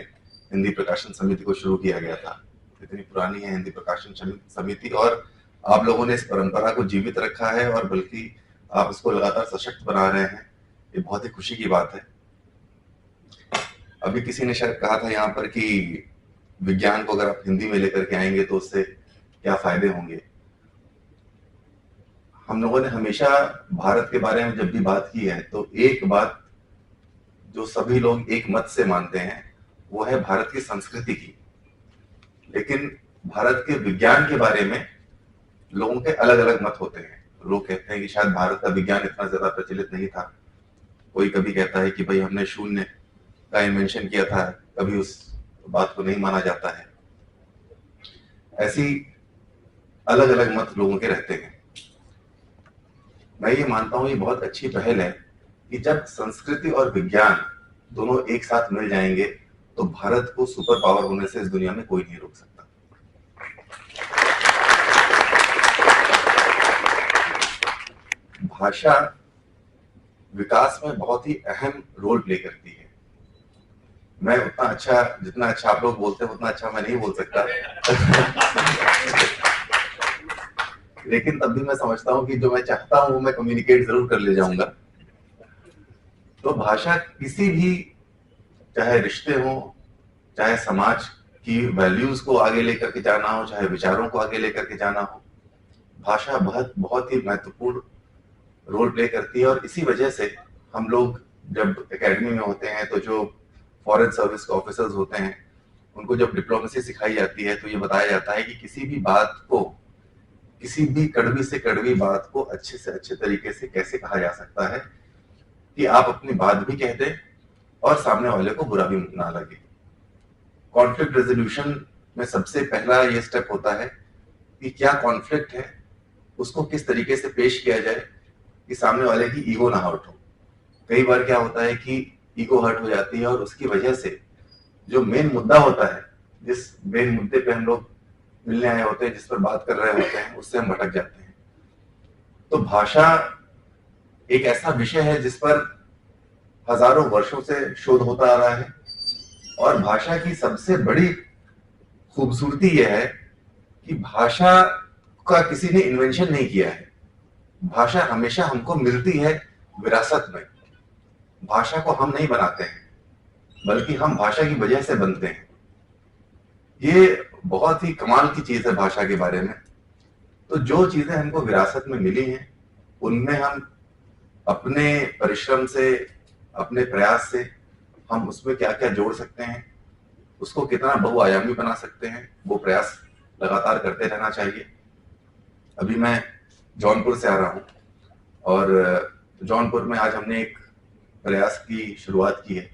हिंदी प्रकाशन समिति को शुरू किया गया था। इतनी पुरानी है हिंदी प्रकाशन समिति और आप लोगों ने इस परंपरा को जीवित रखा है और बल्कि आप इसको लगातार सशक्त बना रहे हैं। ये बहुत ही खुशी की बात है। अभी किसी ने शायद कहा था यहाँ पर कि विज्ञान को अगर आप हिंदी में लेकर के आएंगे तो उससे क्या फायदे होंगे। हम लोगों ने हमेशा भारत के बारे में जब भी बात की है तो एक बात जो सभी लोग एक मत से मानते हैं वो है भारत की संस्कृति की। लेकिन भारत के विज्ञान के बारे में लोगों के अलग अलग मत होते हैं। लोग कहते हैं कि शायद भारत का विज्ञान इतना ज्यादा प्रचलित नहीं था। कोई कभी कहता है कि भाई हमने शून्य का इन्वेंशन किया था, कभी उस बात को नहीं माना जाता है। ऐसी अलग अलग मत लोगों के रहते हैं। मैं ये मानता हूं ये बहुत अच्छी पहल है कि जब संस्कृति और विज्ञान दोनों एक साथ मिल जाएंगे तो भारत को सुपर पावर होने से इस दुनिया में कोई नहीं रोक सकता। भाषा विकास में बहुत ही अहम रोल प्ले करती है। मैं उतना अच्छा, जितना अच्छा आप लोग बोलते हैं उतना अच्छा मैं नहीं बोल सकता लेकिन तब भी मैं समझता हूं कि जो मैं चाहता हूं वो मैं कम्युनिकेट जरूर कर ले जाऊंगा। तो भाषा किसी भी, चाहे रिश्ते हो, चाहे समाज की वैल्यूज को आगे लेकर के जाना हो, चाहे विचारों को आगे लेकर के जाना हो, भाषा बहुत ही महत्वपूर्ण रोल प्ले करती है। और इसी वजह से हम लोग जब एकेडमी में होते हैं तो जो फॉरेन सर्विस के ऑफिसर्स होते हैं उनको जब डिप्लोमेसी सिखाई जाती है तो ये बताया जाता है कि किसी भी बात को, किसी भी कड़वी से कड़वी बात को अच्छे से अच्छे तरीके से कैसे कहा जा सकता है कि आप अपनी बात भी कह दें और सामने वाले को बुरा भी ना लगे। कॉन्फ्लिक्ट रेजोल्यूशन में सबसे पहला ये स्टेप होता है कि क्या कॉन्फ्लिक्ट है उसको किस तरीके से पेश किया जाए कि सामने वाले की ईगो ना हर्ट हो। कई बार क्या होता है कि ईगो हर्ट हो जाती है और उसकी वजह से जो मेन मुद्दा होता है, जिस मेन मुद्दे पे हम लोग मिलने आए होते हैं, जिस पर बात कर रहे होते हैं, उससे हम भटक जाते हैं। तो भाषा एक ऐसा विषय है जिस पर हजारों वर्षों से शोध होता आ रहा है और भाषा की सबसे बड़ी खूबसूरती यह है कि भाषा का किसी ने इन्वेंशन नहीं किया है। भाषा हमेशा हमको मिलती है विरासत में। भाषा को हम नहीं बनाते हैं बल्कि हम भाषा की वजह से बनते हैं। ये बहुत ही कमाल की चीज है भाषा के बारे में। तो जो चीजें हमको विरासत में मिली हैं उनमें हम अपने परिश्रम से, अपने प्रयास से हम उसमें क्या क्या जोड़ सकते हैं, उसको कितना बहुआयामी बना सकते हैं, वो प्रयास लगातार करते रहना चाहिए। अभी मैं जौनपुर से आ रहा हूँ और जौनपुर में आज हमने एक प्रयास की शुरुआत की है।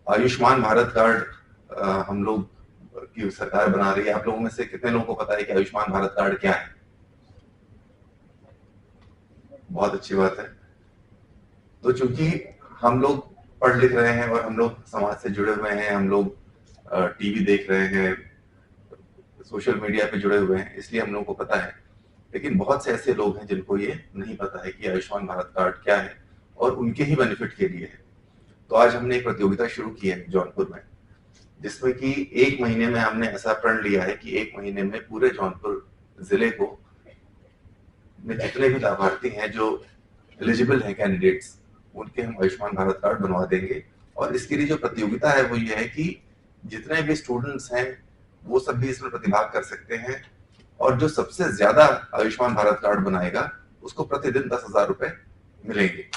आयुष्मान भारत कार्ड हम लोग की सरकार बना रही है। आप लोगों में से कितने लोगों को पता है कि आयुष्मान भारत कार्ड क्या है? बहुत अच्छी बात है। तो चूंकि हम लोग पढ़ लिख रहे हैं और हम लोग समाज से जुड़े हुए हैं, हम लोग टीवी देख रहे हैं, सोशल मीडिया पे जुड़े हुए हैं, इसलिए हम लोगों को पता है। लेकिन बहुत से ऐसे लोग हैं जिनको ये नहीं पता है कि आयुष्मान भारत कार्ड क्या है और उनके ही बेनिफिट के लिए है। तो आज हमने एक प्रतियोगिता शुरू की है जौनपुर में, जिसमें कि 1 महीने में हमने ऐसा प्रण लिया है कि 1 महीने में पूरे जौनपुर जिले को में जितने भी लाभार्थी हैं जो एलिजिबल हैं कैंडिडेट्स, उनके हम आयुष्मान भारत कार्ड बनवा देंगे। और इसके लिए जो प्रतियोगिता है वो ये है कि जितने भी स्टूडेंट्स हैं वो सब भी इसमें प्रतिभाग कर सकते हैं और जो सबसे ज्यादा आयुष्मान भारत कार्ड बनाएगा उसको प्रतिदिन 10,000 रुपए मिलेंगे।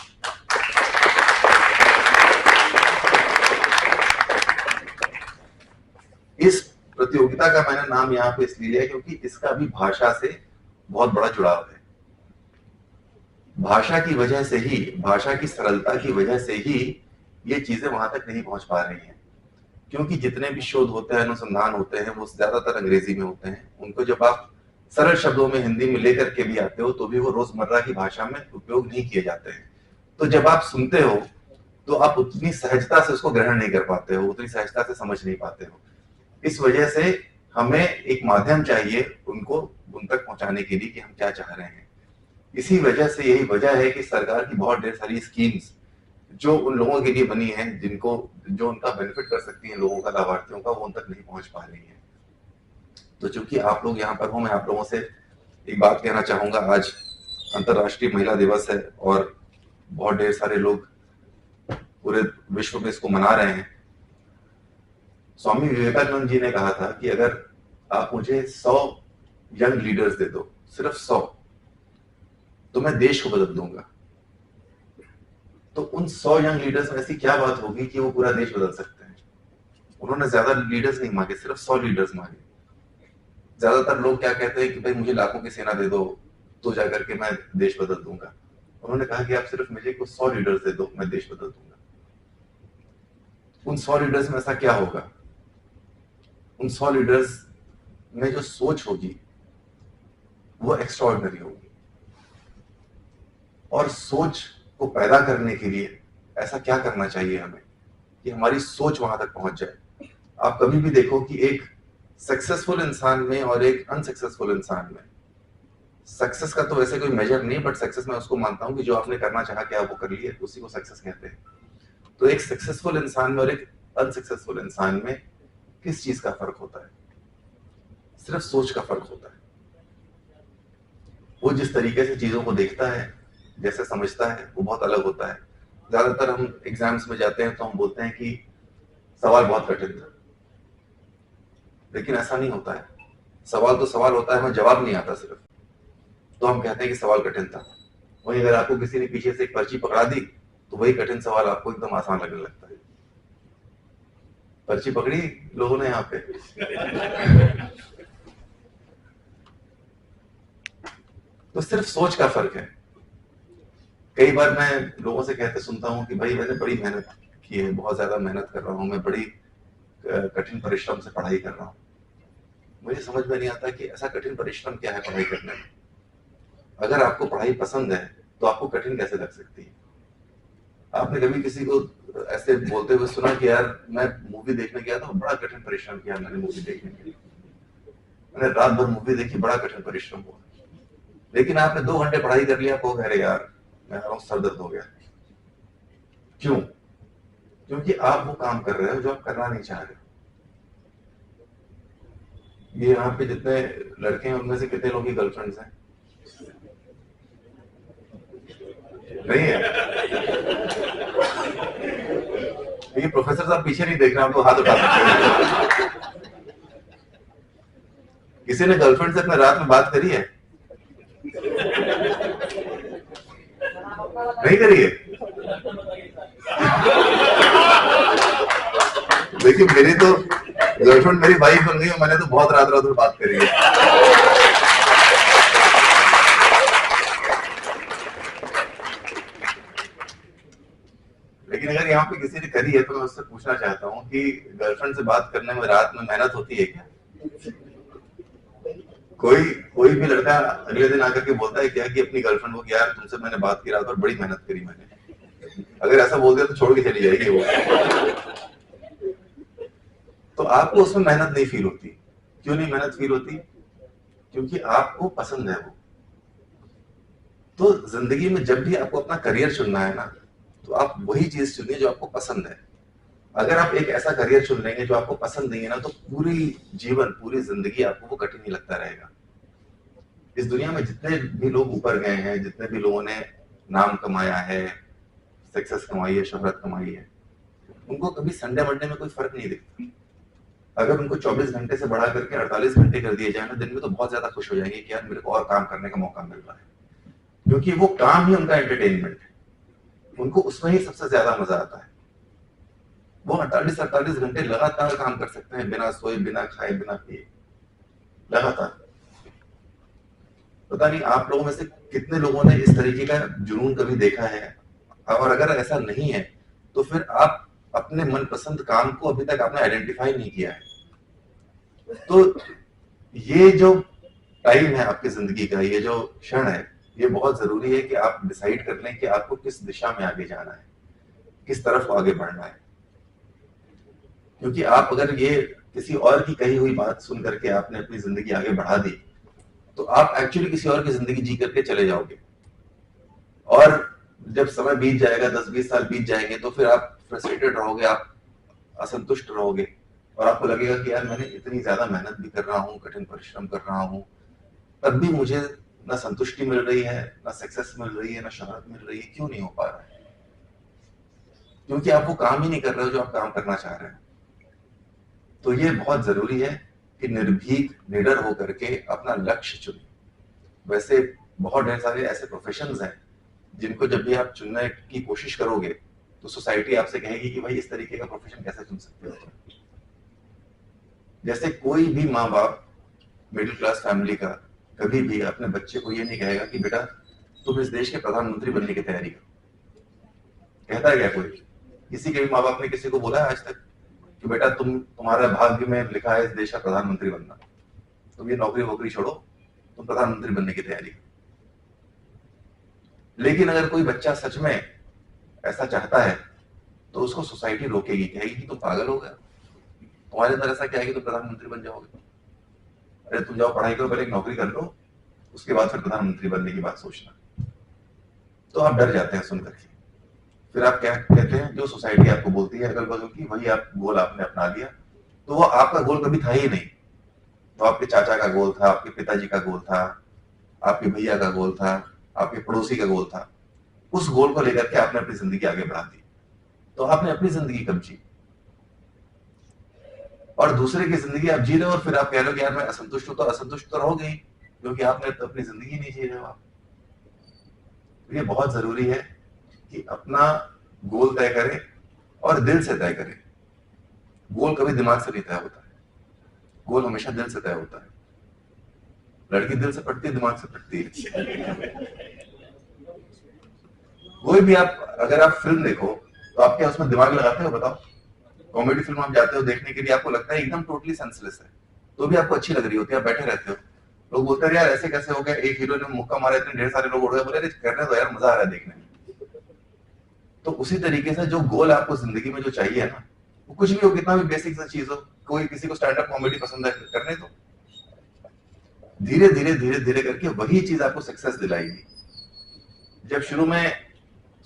इस प्रतियोगिता का मैंने नाम यहाँ पे इसलिए लिया क्योंकि इसका भी भाषा से बहुत बड़ा जुड़ाव है। भाषा की वजह से ही, भाषा की सरलता की वजह से ही ये चीजें वहां तक नहीं पहुंच पा रही हैं। क्योंकि जितने भी शोध होते हैं, अनुसंधान होते हैं, वो ज्यादातर अंग्रेजी में होते हैं। उनको जब आप सरल शब्दों में हिंदी में लेकर के भी आते हो तो भी वो रोजमर्रा की भाषा में उपयोग नहीं किए जाते हैं। तो जब आप सुनते हो तो आप उतनी सहजता से उसको ग्रहण नहीं कर पाते हो, उतनी सहजता से समझ नहीं पाते हो। इस वजह से हमें एक माध्यम चाहिए उनको उन तक पहुंचाने के लिए कि हम क्या चाह रहे हैं। इसी वजह से, यही वजह है कि सरकार की बहुत ढेर सारी स्कीम्स जो उन लोगों के लिए बनी है जिनको, जो उनका बेनिफिट कर सकती हैं लोगों का, लाभार्थियों का, वो उन तक नहीं पहुंच पा रही है। तो चूंकि आप लोग यहाँ पर हो, मैं आप लोगों से एक बात कहना चाहूंगा। आज अंतर्राष्ट्रीय महिला दिवस है और बहुत ढेर सारे लोग पूरे विश्व में इसको मना रहे हैं। स्वामी विवेकानंद जी ने कहा था कि अगर आप मुझे 100 यंग लीडर्स दे दो, सिर्फ 100, तो मैं देश को बदल दूंगा। तो उन 100 यंग लीडर्स में ऐसी क्या बात होगी कि वो पूरा देश बदल सकते हैं? उन्होंने ज्यादा लीडर्स नहीं मांगे, सिर्फ 100 लीडर्स मांगे। ज्यादातर लोग क्या कहते हैं कि भाई मुझे लाखों की सेना दे दो तो जाकर के मैं देश बदल दूंगा। उन्होंने कहा कि आप सिर्फ मुझे कुछ 100 लीडर्स दे दो, मैं देश बदल दूंगा। उन 100 लीडर्स में ऐसा क्या होगा? उन 100 लीडर्स में जो सोच होगी वो एक्स्ट्राऑर्डिनरी होगी। और सोच को पैदा करने के लिए ऐसा क्या करना चाहिए हमें कि हमारी सोच वहां तक पहुंच जाए। आप कभी भी देखो कि एक सक्सेसफुल इंसान में और एक अनसक्सेसफुल इंसान में, सक्सेस का तो वैसे कोई मेजर नहीं, बट सक्सेस मैं उसको मानता हूं कि जो आपने करना चाहा कि आप वो कर लिए, उसी को सक्सेस कहते हैं। तो एक सक्सेसफुल इंसान में और एक अनसक्सेसफुल इंसान में किस चीज का फर्क होता है? सिर्फ सोच का फर्क होता है। वो जिस तरीके से चीजों को देखता है, जैसे समझता है, वो बहुत अलग होता है। ज्यादातर हम एग्जाम्स में जाते हैं तो हम बोलते हैं कि सवाल बहुत कठिन था, लेकिन ऐसा नहीं होता है। सवाल तो सवाल होता है, हमें जवाब नहीं आता सिर्फ, तो हम कहते हैं कि सवाल कठिन था। वहीं अगर आपको किसी ने पीछे से एक पर्ची पकड़ा दी तो वही कठिन सवाल आपको एकदम आसान लगने लगता है। पर्ची पकड़ी लोगों ने यहाँ पे तो सिर्फ सोच का फर्क है। कई बार मैं लोगों से कहते सुनता हूं कि भाई मैंने बड़ी मेहनत की है, बहुत ज्यादा मेहनत कर रहा हूं, मैं बड़ी कठिन परिश्रम से पढ़ाई कर रहा हूं। मुझे समझ में नहीं आता कि ऐसा कठिन परिश्रम क्या है पढ़ाई करने में। अगर आपको पढ़ाई पसंद है तो आपको कठिन कैसे लग सकती है? आपने कभी किसी को ऐसे बोलते हुए सुना कि यार मैं मूवी देखने गया था, बड़ा कठिन परिश्रम किया मैंने मूवी देखने के लिए, मैंने रात भर मूवी देखी, बड़ा कठिन परिश्रम हुआ। लेकिन आपने 2 घंटे पढ़ाई कर लिया, कहो अरे यार मैं सर दर्द हो गया। क्यों? क्योंकि आप वो काम कर रहे हो जो आप करना नहीं चाह रहे। ये यहाँ पे जितने लड़के हैं उनमें से कितने लोगों की गर्लफ्रेंड्स हैं? नहीं है? ये प्रोफेसर साहब पीछे नहीं देख रहे, आप तो हाथ उठा सकते हैं। किसी ने गर्लफ्रेंड से अपने रात में बात करी है? नहीं करी है? देखिए मेरी तो गर्लफ्रेंड मेरी वाइफ बन गई, मैंने तो बहुत रात रात में बात करी है। लेकिन अगर यहाँ पे किसी ने करी है तो मैं उससे पूछना चाहता हूँ कि गर्लफ्रेंड से बात करने में रात में मेहनत होती है क्या? कोई भी लड़का अगले दिन आकर के बोलता है क्या कि अपनी गर्लफ्रेंड को यार तुमसे मैंने बात की, रात भर बड़ी मेहनत करी मैंने। अगर ऐसा बोल दिया तो छोड़ के चली जाएगी वो। तो आपको उसमें मेहनत नहीं फील होती। क्यों नहीं मेहनत फील होती? क्योंकि आपको पसंद है वो। तो जिंदगी में जब भी आपको अपना करियर चुनना है ना, तो आप वही चीज चुनिए जो आपको पसंद है। अगर आप एक ऐसा करियर चुन लेंगे जो आपको पसंद नहीं है ना, तो पूरी जीवन, पूरी जिंदगी आपको वो कठिन ही लगता रहेगा। इस दुनिया में जितने भी लोग ऊपर गए हैं, जितने भी लोगों ने नाम कमाया है, सक्सेस कमाई है, शोहरत कमाई है, उनको कभी संडे मंडे में कोई फर्क नहीं दिखता। अगर उनको 24 घंटे से बढ़ा करके 48 घंटे कर दिए जाए ना दिन में, तो बहुत ज्यादा खुश हो जाएंगे कि यार मेरे को और काम करने का मौका मिल रहा है। क्योंकि वो काम ही उनका एंटरटेनमेंट है, उनको उसमें ही सबसे ज्यादा मजा आता है। वो 48 घंटे लगातार काम कर सकते हैं, बिना सोए, बिना खाए, बिना पिए, लगातार। पता नहीं आप लोगों में से कितने लोगों ने इस तरीके का जुनून कभी देखा है। और अगर ऐसा नहीं है तो फिर आप अपने मनपसंद काम को अभी तक आपने आइडेंटिफाई नहीं किया है। तो ये जो टाइम है आपकी जिंदगी का, ये जो क्षण है, ये बहुत जरूरी है कि आप डिसाइड कर लें कि आपको किस दिशा में आगे जाना है, किस तरफ आगे बढ़ना है। क्योंकि आप अगर ये किसी और की कही हुई बात सुन करके आपने अपनी जिंदगी आगे बढ़ा दी, तो आप एक्चुअली किसी और की जिंदगी जी करके चले जाओगे। और जब समय बीत जाएगा, 10-20 साल बीत जाएंगे, तो फिर आप फ्रस्ट्रेटेड रहोगे, आप असंतुष्ट रहोगे, और आपको लगेगा कि यार मैंने इतनी ज्यादा मेहनत भी कर रहा हूँ, कठिन परिश्रम कर रहा हूँ, तब भी मुझे ना संतुष्टि मिल रही है, ना सक्सेस मिल रही है, ना शोहरत मिल रही है। क्यों नहीं हो पा रहा है? क्योंकि आप वो काम ही नहीं कर रहे हो जो आप काम करना चाह रहे हैं। तो ये बहुत जरूरी है कि निर्भीक, निडर होकर के अपना लक्ष्य चुने। वैसे बहुत ढेर सारे ऐसे प्रोफेशंस हैं जिनको जब भी आप चुनने की कोशिश करोगे तो सोसाइटी आपसे कहेगी कि भाई इस तरीके का प्रोफेशन कैसे चुन सकते हो। जैसे कोई भी माँ बाप मिडिल क्लास फैमिली का कभी भी अपने बच्चे को ये नहीं कहेगा कि बेटा तुम इस देश के प्रधानमंत्री बनने की तैयारी करो। कहता है क्या कोई? किसी के भी माँ बाप ने किसी को बोला है आज तक कि बेटा तुम्हारा भाग्य में लिखा है इस देश का प्रधानमंत्री बनना, तुम ये नौकरी वोकरी छोड़ो, तुम प्रधानमंत्री बनने की तैयारी करो। लेकिन अगर कोई बच्चा सच में ऐसा चाहता है तो उसको सोसाइटी रोकेगी, कहेगी कि तुम पागल हो गए, तुम्हारे अंदर ऐसा क्या है कि तुम प्रधानमंत्री बन जाओगे? अरे तुम जाओ पढ़ाई करो, पहले एक नौकरी कर लो, उसके बाद फिर प्रधानमंत्री बनने की बात सोचना। तो आप डर जाते हैं सुनकर के। फिर आप क्या कहते हैं, जो सोसाइटी आपको बोलती है अगल बगल की, वही आप गोल आपने अपना लिया। तो वो आपका गोल कभी था ही नहीं। तो आपके चाचा का गोल था, आपके पिताजी का गोल था, आपके भैया का गोल था, आपके पड़ोसी का गोल था। उस गोल को लेकर के आपने अपनी जिंदगी आगे बढ़ा दी। तो आपने अपनी जिंदगी कब जी और दूसरे की जिंदगी आप जी रहे हो, और फिर आप कह रहे हो कि यार मैं असंतुष्ट हूं। तो असंतुष्ट तो रहोगे ही, क्योंकि आपने तो अपनी जिंदगी नहीं जी रहे हो आप। तो ये बहुत जरूरी है कि अपना गोल तय करें और दिल से तय करें। गोल कभी दिमाग से नहीं तय होता है, गोल हमेशा दिल से तय होता है। लड़की दिल से पटती है, दिमाग से पटती है। कोई भी आप अगर आप फिल्म देखो तो आप क्या उसमें दिमाग लगाते हो? बताओ। कॉमेडी फिल्म आप जाते हो देखने के लिए, आपको लगता है एकदम टोटली सेंसलेस है, तो भी आपको अच्छी लग रही होती है, आप बैठे रहते हो। लोग बोलते हैं यार ऐसे कैसे हो गया, एक हीरो ने मुक्का मारा, इतने ढेर सारे लोग उड़ गए, बोले करने दो यार, मजा आ रहा है देखने में। तो उसी तरीके से जो गोल आपको जिंदगी में जो चाहिए ना, वो कुछ भी हो, कितना भी बेसिक सा चीज हो। कोई किसी को स्टैंड अप कॉमेडी पसंद है, करने दो। धीरे धीरे धीरे धीरे करके वही चीज आपको सक्सेस दिलाएगी। जब शुरू में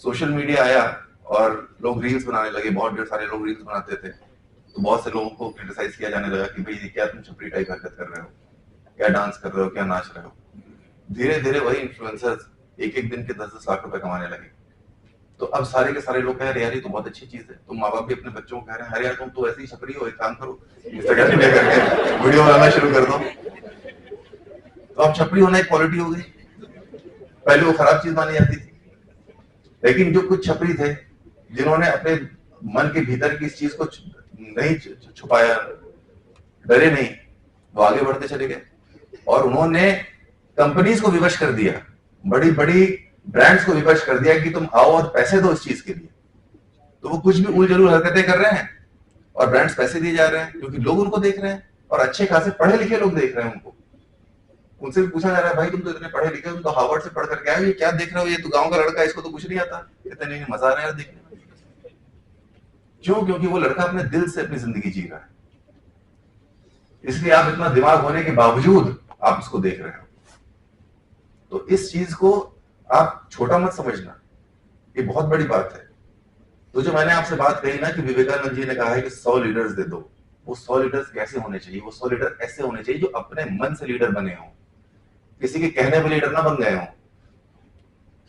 सोशल मीडिया आया और लोग रील्स बनाने लगे, बहुत ढेर सारे लोग रील्स बनाते थे, तो बहुत से लोगों को क्रिटिसाइज किया जाने लगा कि भाई ये क्या तुम छपरी टाइप हरकत कर रहे हो, क्या डांस कर रहे हो, क्या नाच रहे हो। धीरे धीरे वही इन्फ्लुएंसर्स एक एक दिन के 10-10 लाख रुपए कमाने लगे। तो अब सारे के सारे लोग कह रहे हैं यार ये तो बहुत अच्छी चीज है। तो माँ बाप भी अपने बच्चों को कह रहे हैं, अरे यार तुम तो ऐसे ही छपरी हो, एक काम करो इंस्टाग्राम में करके वीडियो बनाना शुरू कर दो। तो अब छपरी होना एक क्वालिटी हो गई। पहले वो खराब चीज मानी जाती थी, लेकिन जो कुछ छपरी थे जिन्होंने अपने मन के भीतर की इस चीज को नहीं छुपाया, डरे नहीं, वो आगे बढ़ते चले गए और उन्होंने कंपनीज को विवश कर दिया, बड़ी बड़ी ब्रांड्स को विवश कर दिया कि तुम आओ और पैसे दो इस चीज के लिए। तो वो कुछ भी उलझुल हरकतें कर रहे हैं और ब्रांड्स पैसे दिए जा रहे हैं, क्योंकि लोग उनको देख रहे हैं और अच्छे खासे पढ़े लिखे लोग देख रहे हैं उनको। उनसे भी पूछा जा रहा है, भाई तुम तो इतने पढ़े लिखे, तुम तो हार्वर्ड से पढ़ करके आए, ये क्या देख रहे हो, ये तो गांव का लड़का है, इसको तो कुछ नहीं आता। कहते नहीं, मजा आ रहा है देखने में। क्यों? क्योंकि वो लड़का अपने दिल से अपनी जिंदगी जी रहा है, इसलिए आप इतना दिमाग होने के बावजूद आप उसको देख रहे हो। तो इस चीज को आप छोटा मत समझना, ये बहुत बड़ी बात है। तो जो मैंने आपसे बात कही ना कि विवेकानंद जी ने कहा है कि 100 लीडर्स दे दो, वो 100 लीडर्स कैसे होने चाहिए? वो 100 लीडर ऐसे होने चाहिए जो अपने मन से लीडर बने हों, किसी के कहने पे लीडर ना बन गए हों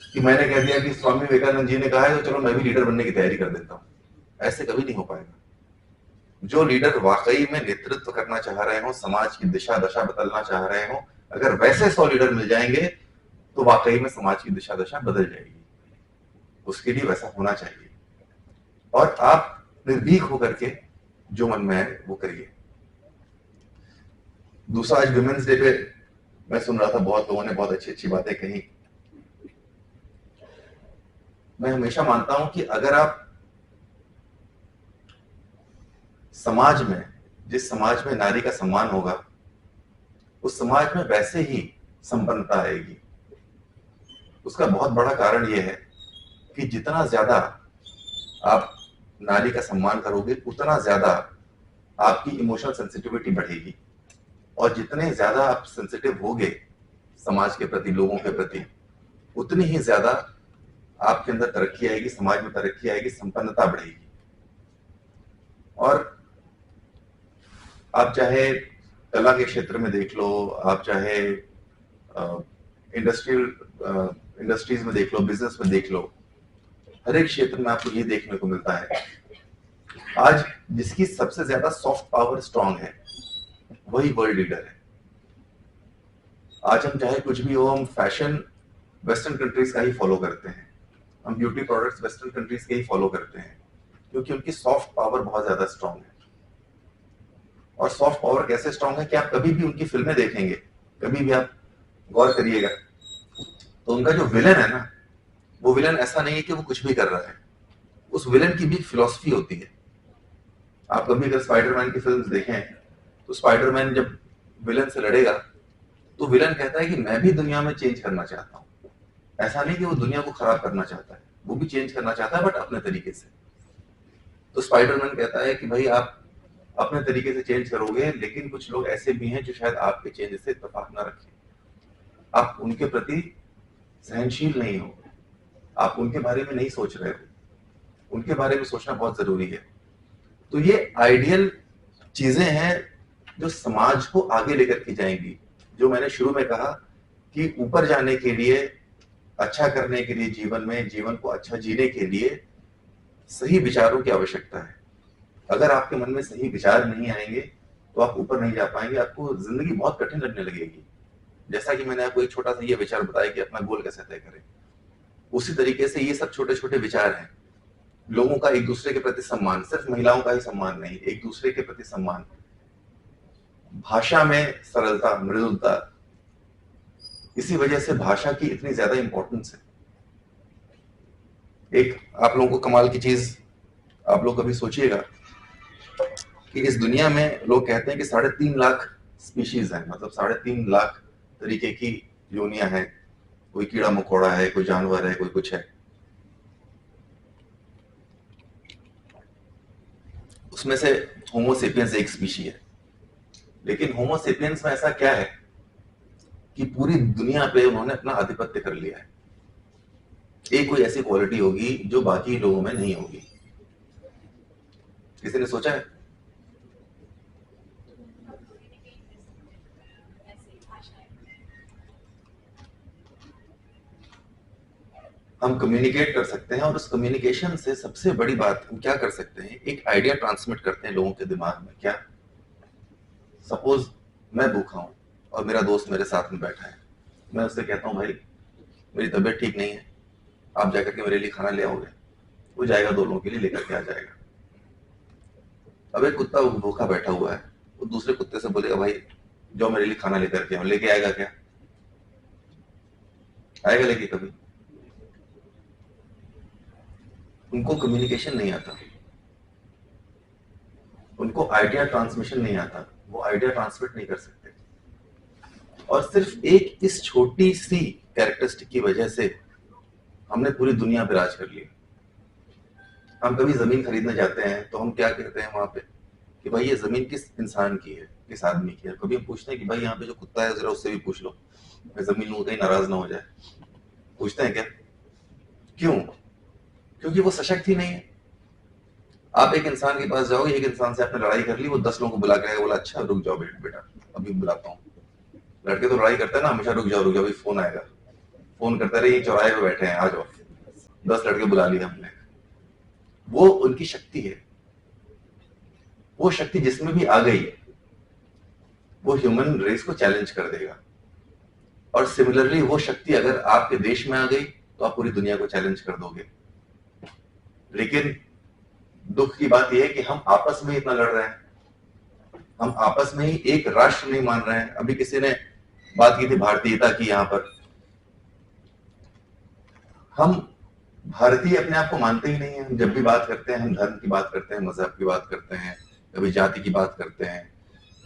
कि मैंने कह दिया कि स्वामी विवेकानंद जी ने कहा है तो चलो मैं भी लीडर बनने की तैयारी कर देता हूं। ऐसे कभी नहीं हो पाएगा। जो लीडर वाकई में नेतृत्व करना चाह रहे हो, समाज की दिशा दशा बदलना चाह रहे हो, अगर वैसे 100 लीडर मिल जाएंगे तो वाकई में समाज की दिशा दशा बदल जाएगी। उसके लिए वैसा होना चाहिए और आप निर्भीक होकर के जो मन में है वो करिए। दूसरा, आज विमेंस डे पे मैं सुन रहा था, बहुत लोगों ने बहुत अच्छी अच्छी बातें कही। मैं हमेशा मानता हूं कि अगर आप समाज में, जिस समाज में नारी का सम्मान होगा, उस समाज में वैसे ही संपन्नता आएगी। उसका बहुत बड़ा कारण यह है कि जितना ज्यादा आप नारी का सम्मान करोगे, उतना ज्यादा आपकी इमोशनल सेंसिटिविटी बढ़ेगी और जितने ज्यादा आप सेंसिटिव होगे समाज के प्रति, लोगों के प्रति, उतनी ही ज्यादा आपके अंदर तरक्की आएगी, समाज में तरक्की आएगी, संपन्नता बढ़ेगी। और आप चाहे कला के क्षेत्र में देख लो, आप चाहे इंडस्ट्रीज में देख लो, बिजनेस में देख लो, हर एक क्षेत्र में आपको ये देखने को मिलता है आज जिसकी सबसे ज्यादा सॉफ्ट पावर स्ट्रांग है वही वर्ल्ड लीडर है। आज हम चाहे कुछ भी हो, हम फैशन वेस्टर्न कंट्रीज का ही फॉलो करते हैं, हम ब्यूटी प्रोडक्ट्स वेस्टर्न कंट्रीज के ही फॉलो करते हैं, क्योंकि उनकी सॉफ्ट पावर बहुत ज्यादा स्ट्रांग है। और सॉफ्ट पावर कैसे स्ट्रांग है कि आप कभी भी उनकी फिल्में देखेंगे, कभी भी आप गौर करिएगा, तो उनका जो विलन है ना, वो विलन ऐसा नहीं है कि वो कुछ भी कर रहा है, उस विलन की भी फिलॉसफी होती है। आप कभी अगर स्पाइडरमैन की फिल्म्स देखें, तो स्पाइडरमैन जब विलन से लड़ेगा तो विलन कहता है कि मैं भी दुनिया में चेंज करना चाहता हूं। ऐसा नहीं कि वो दुनिया को खराब करना चाहता है, वो भी चेंज करना चाहता है, बट अपने तरीके से। तो स्पाइडरमैन कहता है कि भाई आप अपने तरीके से चेंज करोगे, लेकिन कुछ लोग ऐसे भी हैं जो शायद आपके चेंज से इत्तेफाक ना रखें, आप उनके प्रति सहनशील नहीं हो, आप उनके बारे में नहीं सोच रहे हो, उनके बारे में सोचना बहुत जरूरी है। तो ये आइडियल चीजें हैं जो समाज को आगे लेकर के जाएंगी। जो मैंने शुरू में कहा कि ऊपर जाने के लिए, अच्छा करने के लिए, जीवन में जीवन को अच्छा जीने के लिए सही विचारों की आवश्यकता है। अगर आपके मन में सही विचार नहीं आएंगे तो आप ऊपर नहीं जा पाएंगे, आपको जिंदगी बहुत कठिन लगने लगेगी। जैसा कि मैंने आपको एक छोटा सा ये विचार बताया कि अपना गोल कैसे तय करें, उसी तरीके से ये सब छोटे छोटे विचार हैं। लोगों का एक दूसरे के प्रति सम्मान, सिर्फ महिलाओं का ही सम्मान नहीं, एक दूसरे के प्रति सम्मान, भाषा में सरलता, मृदुलता, इसी वजह से भाषा की इतनी ज्यादा इंपॉर्टेंस है। एक आप लोगों को कमाल की चीज, आप लोग कभी सोचिएगा कि इस दुनिया में लोग कहते हैं कि 3.5 लाख स्पीशीज हैं, मतलब 3.5 लाख तरीके की योनियां हैं। कोई कीड़ा मकोड़ा है, कोई जानवर है, कोई कुछ है। उसमें से होमोसेपियंस एक स्पीशी है, लेकिन होमोसेपियंस में ऐसा क्या है कि पूरी दुनिया पे उन्होंने अपना आधिपत्य कर लिया है। एक कोई ऐसी क्वालिटी होगी जो बाकी लोगों में नहीं होगी। किसी ने सोचा है? हम कम्युनिकेट कर सकते हैं, और उस कम्युनिकेशन से सबसे बड़ी बात हम क्या कर सकते हैं, एक आइडिया ट्रांसमिट करते हैं लोगों के दिमाग में। क्या? सपोज मैं भूखा हूं और मेरा दोस्त मेरे साथ में बैठा है, मैं उससे कहता हूं भाई मेरी तबीयत ठीक नहीं है, आप जाकर के मेरे लिए खाना ले आओगे? वो जाएगा, 2 लोगों के लिए लेकर के आ जाएगा। अब एक कुत्ता भूखा बैठा हुआ है, वो दूसरे कुत्ते से बोलेगा भाई जाओ मेरे लिए खाना लेकर के आओ, लेके आएगा क्या? आएगा लेके? कभी? उनको कम्युनिकेशन नहीं आता, उनको आइडिया ट्रांसमिशन नहीं आता, वो आइडिया ट्रांसमिट नहीं कर सकते। और सिर्फ एक इस छोटी सी कैरेक्टरिस्टिक की वजह से हमने पूरी दुनिया पे राज कर लिया। हम कभी जमीन खरीदने जाते हैं तो हम क्या कहते हैं वहां पे कि भाई ये जमीन किस इंसान की है, किस आदमी की है। कभी हम पूछते हैं कि भाई यहाँ पे जो कुत्ता है जरा उससे भी पूछ लो, मैं जमीन लूं कहीं नाराज ना हो जाए। पूछते हैं क्या? क्यों? क्योंकि वो सशक्त ही नहीं है। आप एक इंसान के पास जाओगे, एक इंसान से आपने लड़ाई कर ली, वो 10 लोगों को बुला के आएगा, बोला अच्छा रुक जाओ बेटा अभी बुलाता हूँ। लड़के तो लड़ाई करते हैं ना हमेशा, रुक जाओ अभी फोन आएगा। फोन करते रहे, चौराहे पे बैठे हैं, आ जाओ, 10 लड़के बुला लिए हमने। वो उनकी शक्ति है। वो शक्ति जिसमें भी आ गई वो ह्यूमन रेस को चैलेंज कर देगा। और सिमिलरली वो शक्ति अगर आपके देश में आ गई तो आप पूरी दुनिया को चैलेंज कर दोगे। लेकिन दुख की बात यह है कि हम आपस में इतना लड़ रहे हैं, हम आपस में ही एक राष्ट्र नहीं मान रहे हैं। अभी किसी ने बात की थी भारतीयता की, यहां पर हम भारतीय अपने आप को मानते ही नहीं है। हम जब भी बात करते हैं, हम धर्म की बात करते हैं, मजहब की बात करते हैं, कभी जाति की बात करते हैं,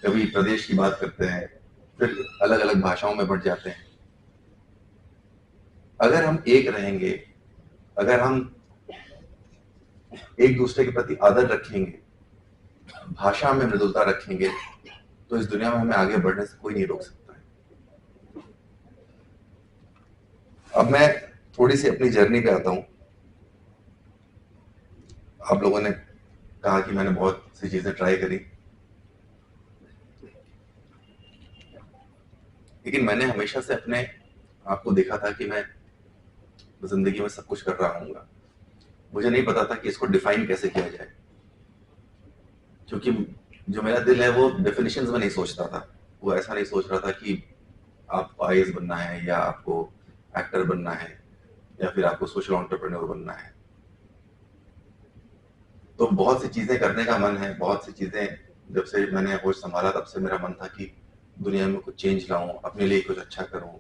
कभी प्रदेश की बात करते हैं, फिर अलग अलग भाषाओं में बढ़ जाते हैं। अगर हम एक रहेंगे, अगर हम एक दूसरे के प्रति आदर रखेंगे, भाषा में मृदुलता रखेंगे, तो इस दुनिया में हमें आगे बढ़ने से कोई नहीं रोक सकता है। अब मैं थोड़ी सी अपनी जर्नी पे आता हूं। आप लोगों ने कहा कि मैंने बहुत सी चीजें ट्राई करी, लेकिन मैंने हमेशा से अपने आप को देखा था कि मैं जिंदगी में सब कुछ कर रहा हूँगा। मुझे नहीं पता था कि इसको डिफाइन कैसे किया जाए, क्योंकि जो मेरा दिल है वो डेफिनेशंस में नहीं सोचता था। वो ऐसा नहीं सोच रहा था कि आपको IAS बनना है या आपको एक्टर बनना है या फिर आपको सोशल एंटरप्रेन्योर बनना है। तो बहुत सी चीजें करने का मन है, बहुत सी चीजें जब से मैंने होश संभाला तब से मेरा मन था कि दुनिया में कुछ चेंज लाऊं, अपने लिए कुछ अच्छा करूं,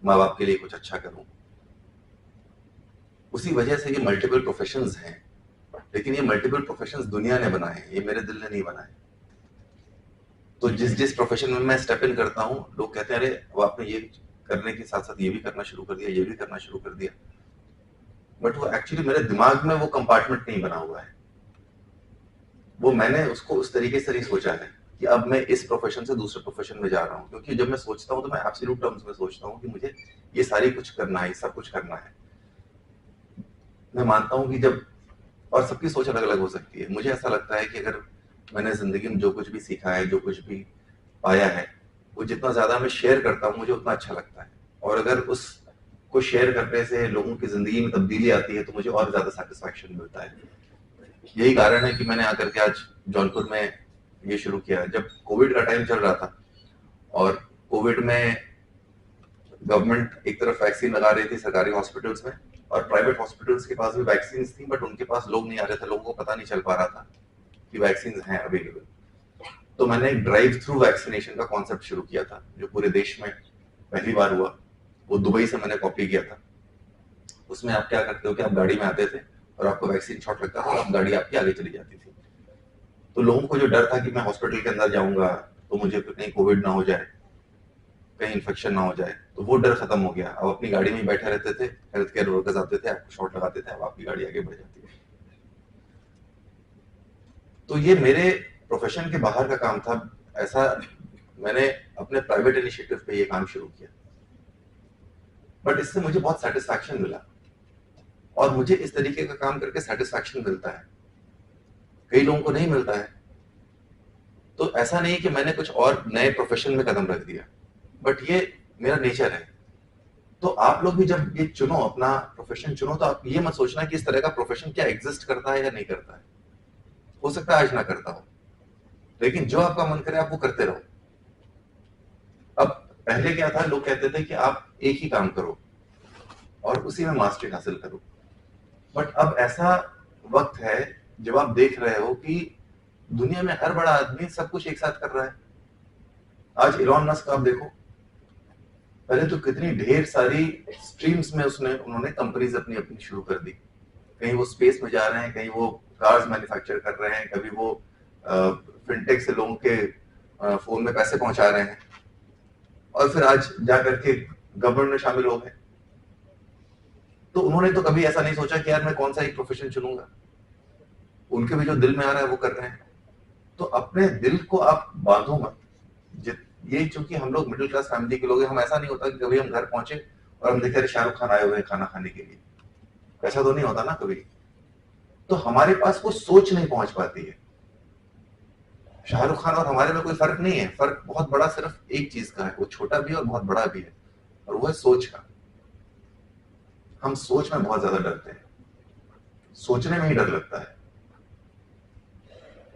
माँ बाप के लिए कुछ अच्छा करूं। उसी वजह से ये मल्टीपल प्रोफेशंस हैं, लेकिन ये मल्टीपल प्रोफेशंस दुनिया ने बनाए हैं, ये मेरे दिल ने नहीं बनाए। तो जिस प्रोफेशन में मैं स्टेप इन करता हूँ, लोग कहते हैं अरे वो आपने ये करने के साथ साथ ये भी करना शुरू कर दिया, ये भी करना शुरू कर दिया, बट वो एक्चुअली मेरे दिमाग में वो कंपार्टमेंट नहीं बना हुआ है। वो मैंने उसको उस तरीके से नहीं सोचा है कि अब मैं इस प्रोफेशन से दूसरे प्रोफेशन में जा रहा हूँ, क्योंकि जब मैं सोचता हूँ तो मैं एब्सोल्यूट टर्म्स में सोचता हूँ कि मुझे ये सारी कुछ करना है, ये सब कुछ करना है। मैं मानता हूँ कि जब, और सबकी सोच अलग अलग हो सकती है, मुझे ऐसा लगता है कि अगर मैंने जिंदगी में जो कुछ भी सीखा है, जो कुछ भी पाया है, वो जितना ज्यादा मैं शेयर करता हूँ मुझे उतना अच्छा लगता है। और अगर उसको शेयर करने से लोगों की जिंदगी में तब्दीली आती है तो मुझे और ज्यादा सेटिस्फैक्शन मिलता है। यही कारण है कि मैंने आकर के आज जौनपुर में ये शुरू किया। जब कोविड का टाइम चल रहा था और कोविड में गवर्नमेंट एक तरफ वैक्सीन लगा रही थी सरकारी हॉस्पिटल्स में, और प्राइवेट हॉस्पिटल्स के पास भी वैक्सीन थी, बट उनके पास लोग नहीं आ रहे थे, लोगों को पता नहीं चल पा रहा था कि वैक्सीन हैं अवेलेबल। तो मैंने एक ड्राइव थ्रू वैक्सीनेशन का कॉन्सेप्ट शुरू किया था, जो पूरे देश में पहली बार हुआ। वो दुबई से मैंने कॉपी किया था। उसमें आप क्या करते हो कि आप गाड़ी में आते थे और आपको वैक्सीन शॉट लगता था, आप गाड़ी आपकी आगे चली जाती थी। तो लोगों को जो डर था कि मैं हॉस्पिटल के अंदर जाऊंगा तो मुझे कहीं कोविड ना हो जाए, कहीं इन्फेक्शन ना हो जाए, तो वो डर खत्म हो गया। अब अपनी गाड़ी में बैठे रहते थे, हेल्थ केयर वर्कर्स आते थे, आपको शॉट लगाते थे, अब आपकी गाड़ी आगे बढ़ जाती है। तो ये मेरे प्रोफेशन के बाहर का काम था। ऐसा मैंने अपने प्राइवेट इनिशिएटिव पे ये काम शुरू किया, बट इससे मुझे बहुत सेटिस्फैक्शन मिला, और मुझे इस तरीके का काम करके सेटिस्फैक्शन मिलता है, कई लोगों को नहीं मिलता है। तो ऐसा नहीं कि मैंने कुछ और नए प्रोफेशन में कदम रख दिया, बट ये मेरा नेचर है। तो आप लोग भी जब ये चुनो, अपना प्रोफेशन चुनो, तो आप ये मत सोचना कि इस तरह का प्रोफेशन क्या एग्जिस्ट करता है या नहीं करता है। हो सकता है आज ना करता हो, लेकिन जो आपका मन करे आप वो करते रहो। अब पहले क्या था, लोग कहते थे कि आप एक ही काम करो और उसी में मास्टरी हासिल करो, बट अब ऐसा वक्त है जब आप देख रहे हो कि दुनिया में हर बड़ा आदमी सब कुछ एक साथ कर रहा है। आज इलॉन मस्क आप देखो, पहले तो कितनी ढेर सारी स्ट्रीम्स में उन्होंने कंपनीज अपनी अपनी शुरू कर दी। कहीं वो स्पेस में जा रहे हैं, कहीं वो कार्स मैन्युफैक्चर कर रहे हैं, कभी वो फिनटेक से लोगों के फोन में पैसे पहुंचा रहे हैं, और फिर आज जाकर के गवर्नमेंट में शामिल हो गए। तो उन्होंने तो कभी ऐसा नहीं सोचा कि यार मैं कौन सा एक प्रोफेशन चुनूंगा। उनके भी जो दिल में आ रहा है वो कर रहे हैं। तो अपने दिल को आप बांधो मत। ये चूंकि हम लोग मिडिल क्लास फैमिली के लोग हैं, हम ऐसा नहीं होता कि कभी हम घर पहुंचे और हम देखे शाहरुख खान आए हुए हैं खाना खाने के लिए, ऐसा तो नहीं होता ना कभी। तो हमारे पास वो सोच नहीं पहुंच पाती है। शाहरुख खान और हमारे में कोई फर्क नहीं है, फर्क बहुत बड़ा सिर्फ एक चीज का है, वो छोटा भी है और बहुत बड़ा भी है, और वो है सोच का। हम सोच में बहुत ज्यादा डरते हैं, सोचने में ही डर लगता है।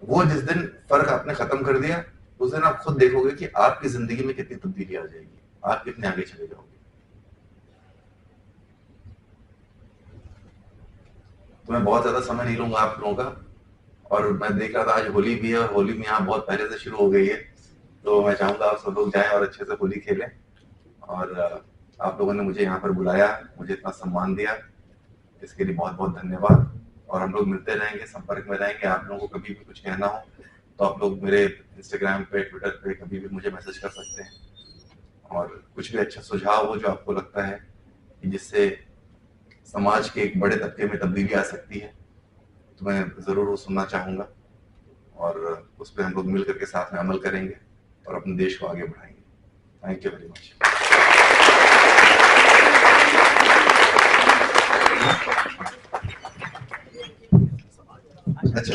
वो जिस दिन फर्क आपने खत्म कर दिया, उस दिन आप खुद देखोगे कि आपकी जिंदगी में कितनी तब्दीली आ जाएगी, आप कितने आगे चले जाओगे। तो मैं बहुत ज्यादा समय नहीं लूंगा आप लोगों का, और मैं देख रहा था आज होली भी है, और होली में यहाँ बहुत पहले से शुरू हो गई है, तो मैं चाहूंगा आप सब लोग जाएं और अच्छे से होली खेलें। और आप लोगों ने मुझे यहाँ पर बुलाया, मुझे इतना सम्मान दिया, इसके लिए बहुत बहुत धन्यवाद। और हम लोग मिलते रहेंगे, संपर्क में रहेंगे। आप लोगों को कभी भी कुछ कहना हो तो आप लोग मेरे इंस्टाग्राम पे, ट्विटर पे कभी भी मुझे मैसेज कर सकते हैं। और कुछ भी अच्छा सुझाव हो जो आपको लगता है कि जिससे समाज के एक बड़े तबके में तब्दीली आ सकती है, तो मैं जरूर वो सुनना चाहूंगा, और उस पर हम लोग मिल करके साथ में अमल करेंगे और अपने देश को आगे बढ़ाएंगे। Thank you very much. अच्छा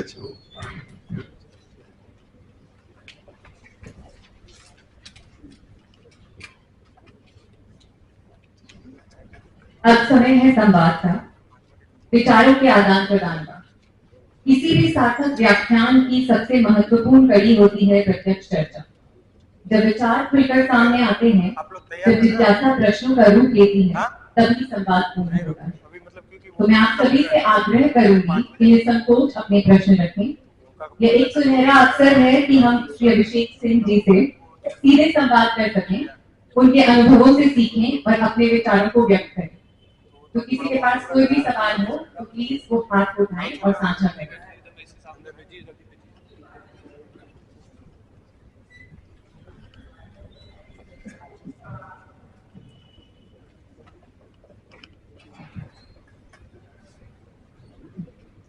अब समय है संवाद का, विचारों के आदान प्रदान का। किसी भी सार्थक व्याख्यान की सबसे महत्वपूर्ण कड़ी होती है प्रत्यक्ष चर्चा। जब विचार खुलकर सामने आते हैं, आप लोग तैयार जब जिज्ञासा प्रश्नों का रूप लेती है, हाँ? तभी संवाद पूर्ण होता है। अभी मतलब क्योंकि तो मैं आप सभी से आग्रह करूंगी कि निसंकोच अपने प्रश्न रखें। यह एक सुनहरा अवसर है कि हम श्री अभिषेक सिंह जी से सीधे संवाद कर सकें, उनके अनुभवों से सीखें और अपने विचारों को व्यक्त करें। तो किसी के पास कोई भी सवाल हो तो प्लीज वो हाथ उठाएं और साझा करें।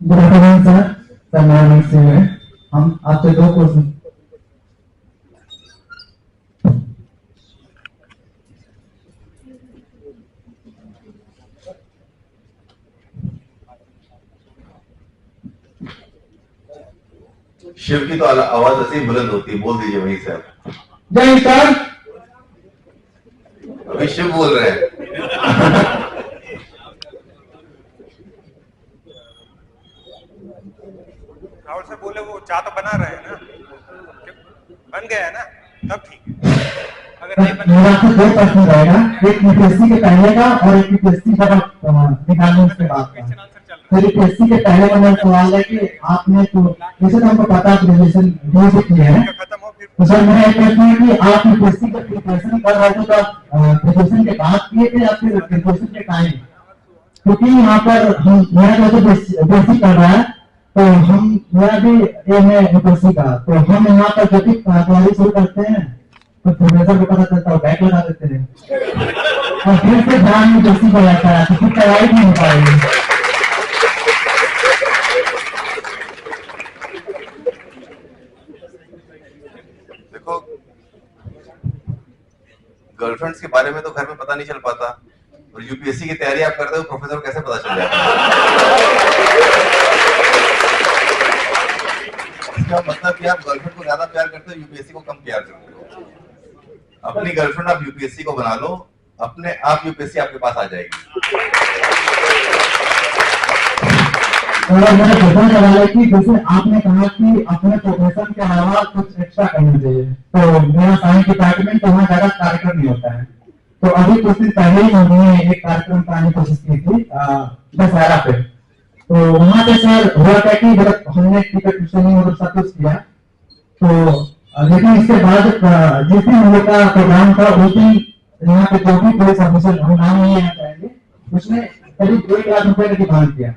Good afternoon sir, sir Singh है। हम आपसे 2 क्वेश्चन। शिव की तो आवाज ऐसे ही बुलंद होती है, बोल दीजिए वहीं से आप। जय सर। अभी शिव बोल रहे हैं। राहुल से बोले वो चाह तो बना रहे हैं ना, बन गया है ना, तब ठीक है। अगर नहीं बना मेरा आपसे 2 प्रश्न रहेगा, एक यूपीएससी के पहले का और एक यूपीएससी जब आप निकालने के बाद का। तो यूपीएससी के पहले का मेरा सवाल है कि आपने तो जैसे तो हमको पता ग्रेजुएशन हो चुकी है, खत्म हो फिर तो सर मेरा एक प्रश्न है कि आप यूपीएससी का प्रिपरेशन कर रहे थे तो आप ग्रेजुएशन के बाद किए थे या फिर ग्रेजुएशन के टाइम? क्योंकि यहाँ पर हम मेरा जो बेसिक कर रहा है, तो हम मेरा भी एम है यूपीएससी का, तो हम यहाँ पर जब भी तैयारी शुरू करते हैं तो प्रोफेसर को पता चलता है बैक लगा देते हैं और फिर से ध्यान यूपीएससी पर जाता है, तो फिर तैयारी नहीं हो पाएगी। देखो, गर्लफ्रेंड्स के बारे में तो घर में पता नहीं चल पाता, और यूपीएससी की तैयारी आप करते हो प्रोफेसर को कैसे पता चल जाता है? इसका मतलब कि आप गर्लफ्रेंड को ज्यादा प्यार करते हो, यूपीएससी को कम प्यार करते हो। अपनी गर्लफ्रेंड आप यूपीएससी को बना लो, अपने आप यूपीएससी आपके पास आ जाएगी। और मेरा दूसरा सवाल है कि जैसे आपने कहा कि अपने प्रोफेशन के अलावा कुछ एक्स्ट्रा करना चाहिए, तो मेरा साइंस डिपार्टमेंट वहाँ ज्यादा कार्यक्रम नहीं होता है, तो अभी कुछ दिन पहले ही उन्होंने एक कार्यक्रम कराने की कोशिश की थी दशहरा पे, तो वहाँ पे सर हुआ क्या कि मतलब हमने टिकट और सब कुछ किया, तो लेकिन इसके बाद जिस दिन हम लोग का प्रोग्राम था उस दिन यहाँ पे जो भी पुलिस ऑफिसर हम नाम नहीं लेना चाहेंगे, उसने करीब 1 लाख रुपए का डिमांड किया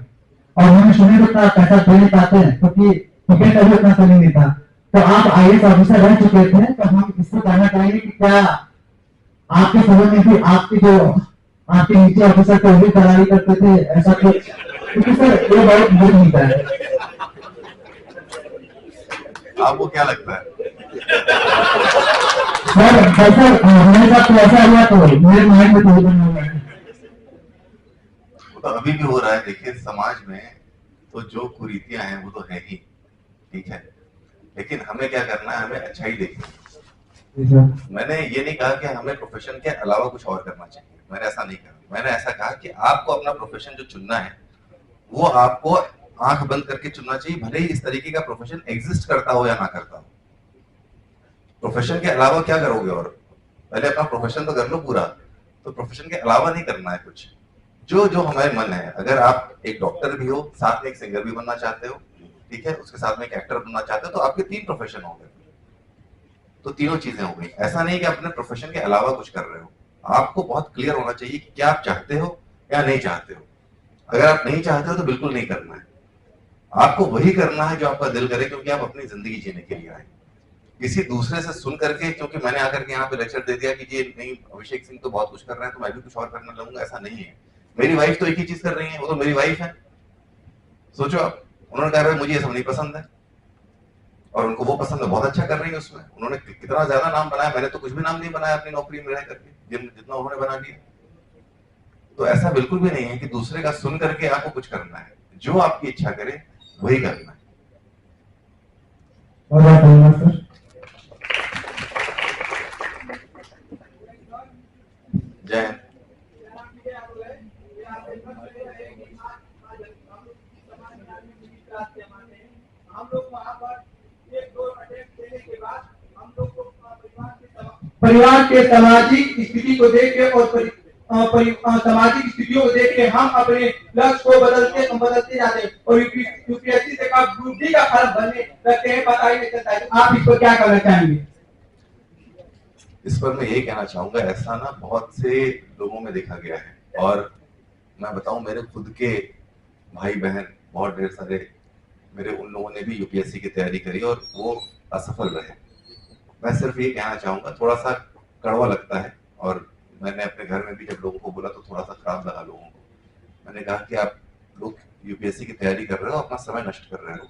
और हमें सुने तो पैसा दे नहीं पाते हैं क्योंकि टिकट अभी उतना सही नहीं था। तो आप आईएएस ऑफिसर रह चुके थे, तो हम इससे जानना चाहेंगे कि क्या आपके समझ में भी आपके जो आपके नीचे ऑफिसर थे वो भी तैयारी करते थे ऐसा कुछ? क्योंकि सर ये बहुत बुरी मिलता है। आपको क्या लगता है? सर मेरे साथ तो ऐसा हुआ, तो मेरे माइंड में तो बना हुआ है। तो अभी भी हो रहा है। देखिए, समाज में तो जो कुरीतियां हैं वो तो है ही, ठीक है, लेकिन हमें क्या करना है, हमें अच्छाई देखनी है। मैंने ये नहीं कहा कि हमें प्रोफेशन के अलावा कुछ और करना चाहिए, मैंने ऐसा नहीं कहा। मैंने ऐसा कहा कि आपको अपना प्रोफेशन जो चुनना है वो आपको आंख बंद करके चुनना चाहिए, भले ही इस तरीके का प्रोफेशन एग्जिस्ट करता हो या ना करता हो। प्रोफेशन के अलावा क्या करोगे? और पहले अपना प्रोफेशन तो कर लो पूरा, तो प्रोफेशन के अलावा नहीं करना है कुछ। जो जो हमारे मन है, अगर आप एक डॉक्टर भी हो, साथ में एक सिंगर भी बनना चाहते हो, ठीक है, उसके साथ में एक एक्टर बनना चाहते हो, तो आपके 3 प्रोफेशन हो गए, तो तीनों चीजें हो गई। ऐसा नहीं कि अपने प्रोफेशन के अलावा कुछ कर रहे हो। आपको बहुत क्लियर होना चाहिए कि क्या आप चाहते हो या नहीं चाहते हो। अगर आप नहीं चाहते हो तो बिल्कुल नहीं करना है, आपको वही करना है जो आपका दिल करे, क्योंकि आप अपनी जिंदगी जीने के लिए आए। किसी दूसरे से सुन करके, क्योंकि मैंने आकर के यहाँ पे लेक्चर दे दिया कि ये नहीं अभिषेक सिंह तो बहुत कुछ कर रहे हैं तो मैं भी कुछ और करने लगूंगा, ऐसा नहीं है। मेरी वाइफ तो एक ही चीज कर रही है, वो तो मेरी वाइफ है। सोचो आप, उन्होंने कहा मुझे ये सब नहीं पसंद है और उनको वो पसंद है, बहुत अच्छा कर रही है उसमें। उन्होंने कितना ज्यादा नाम बनाया, मैंने तो कुछ भी नाम नहीं बनाया अपनी नौकरी में रह करके जितना उन्होंने बना दिया। तो ऐसा बिल्कुल भी नहीं है कि दूसरे का सुन करके आपको कुछ करना है, जो आपकी इच्छा करे वही करना है। और जय हिंद। हम लोग वहाँ पर 1-2 अटैक देने के बाद हम लोग को परिवार के परिवार के सामाजिक स्थिति को देख के और सामाजिक स्थितियों को देख के हम अपने लक्ष्य को बदलते जाते हैं और यूपीएससी से आप ग्रुप डी का फॉर्म भरने लगते हैं, पता ही नहीं चलता है। आप इस पर क्या कहना चाहेंगे? इस पर मैं यही कहना चाहूंगा, ऐसा ना बहुत से लोगों में देखा गया है, और मैं बताऊं मेरे खुद के भाई बहन बहुत ढेर सारे मेरे उन लोगों ने भी यूपीएससी की तैयारी करी और वो असफल रहे। मैं सिर्फ ये कहना चाहूंगा, थोड़ा सा कड़वा लगता है और मैंने अपने घर में भी जब लोगों को बोला तो थोड़ा सा खराब लगा लोगों को। मैंने कहा कि आप लोग यूपीएससी की तैयारी कर रहे हो, अपना समय नष्ट कर रहे हो।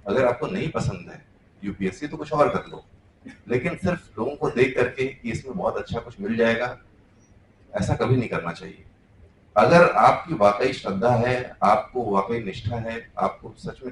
अगर आपको नहीं पसंद है यूपीएससी तो कुछ और कर लो, लेकिन सिर्फ लोगों को देख करके कि इसमें बहुत अच्छा कुछ मिल जाएगा, ऐसा कभी नहीं करना चाहिए। अगर आपकी वाकई श्रद्धा है, आपको वाकई निष्ठा है, आपको सच में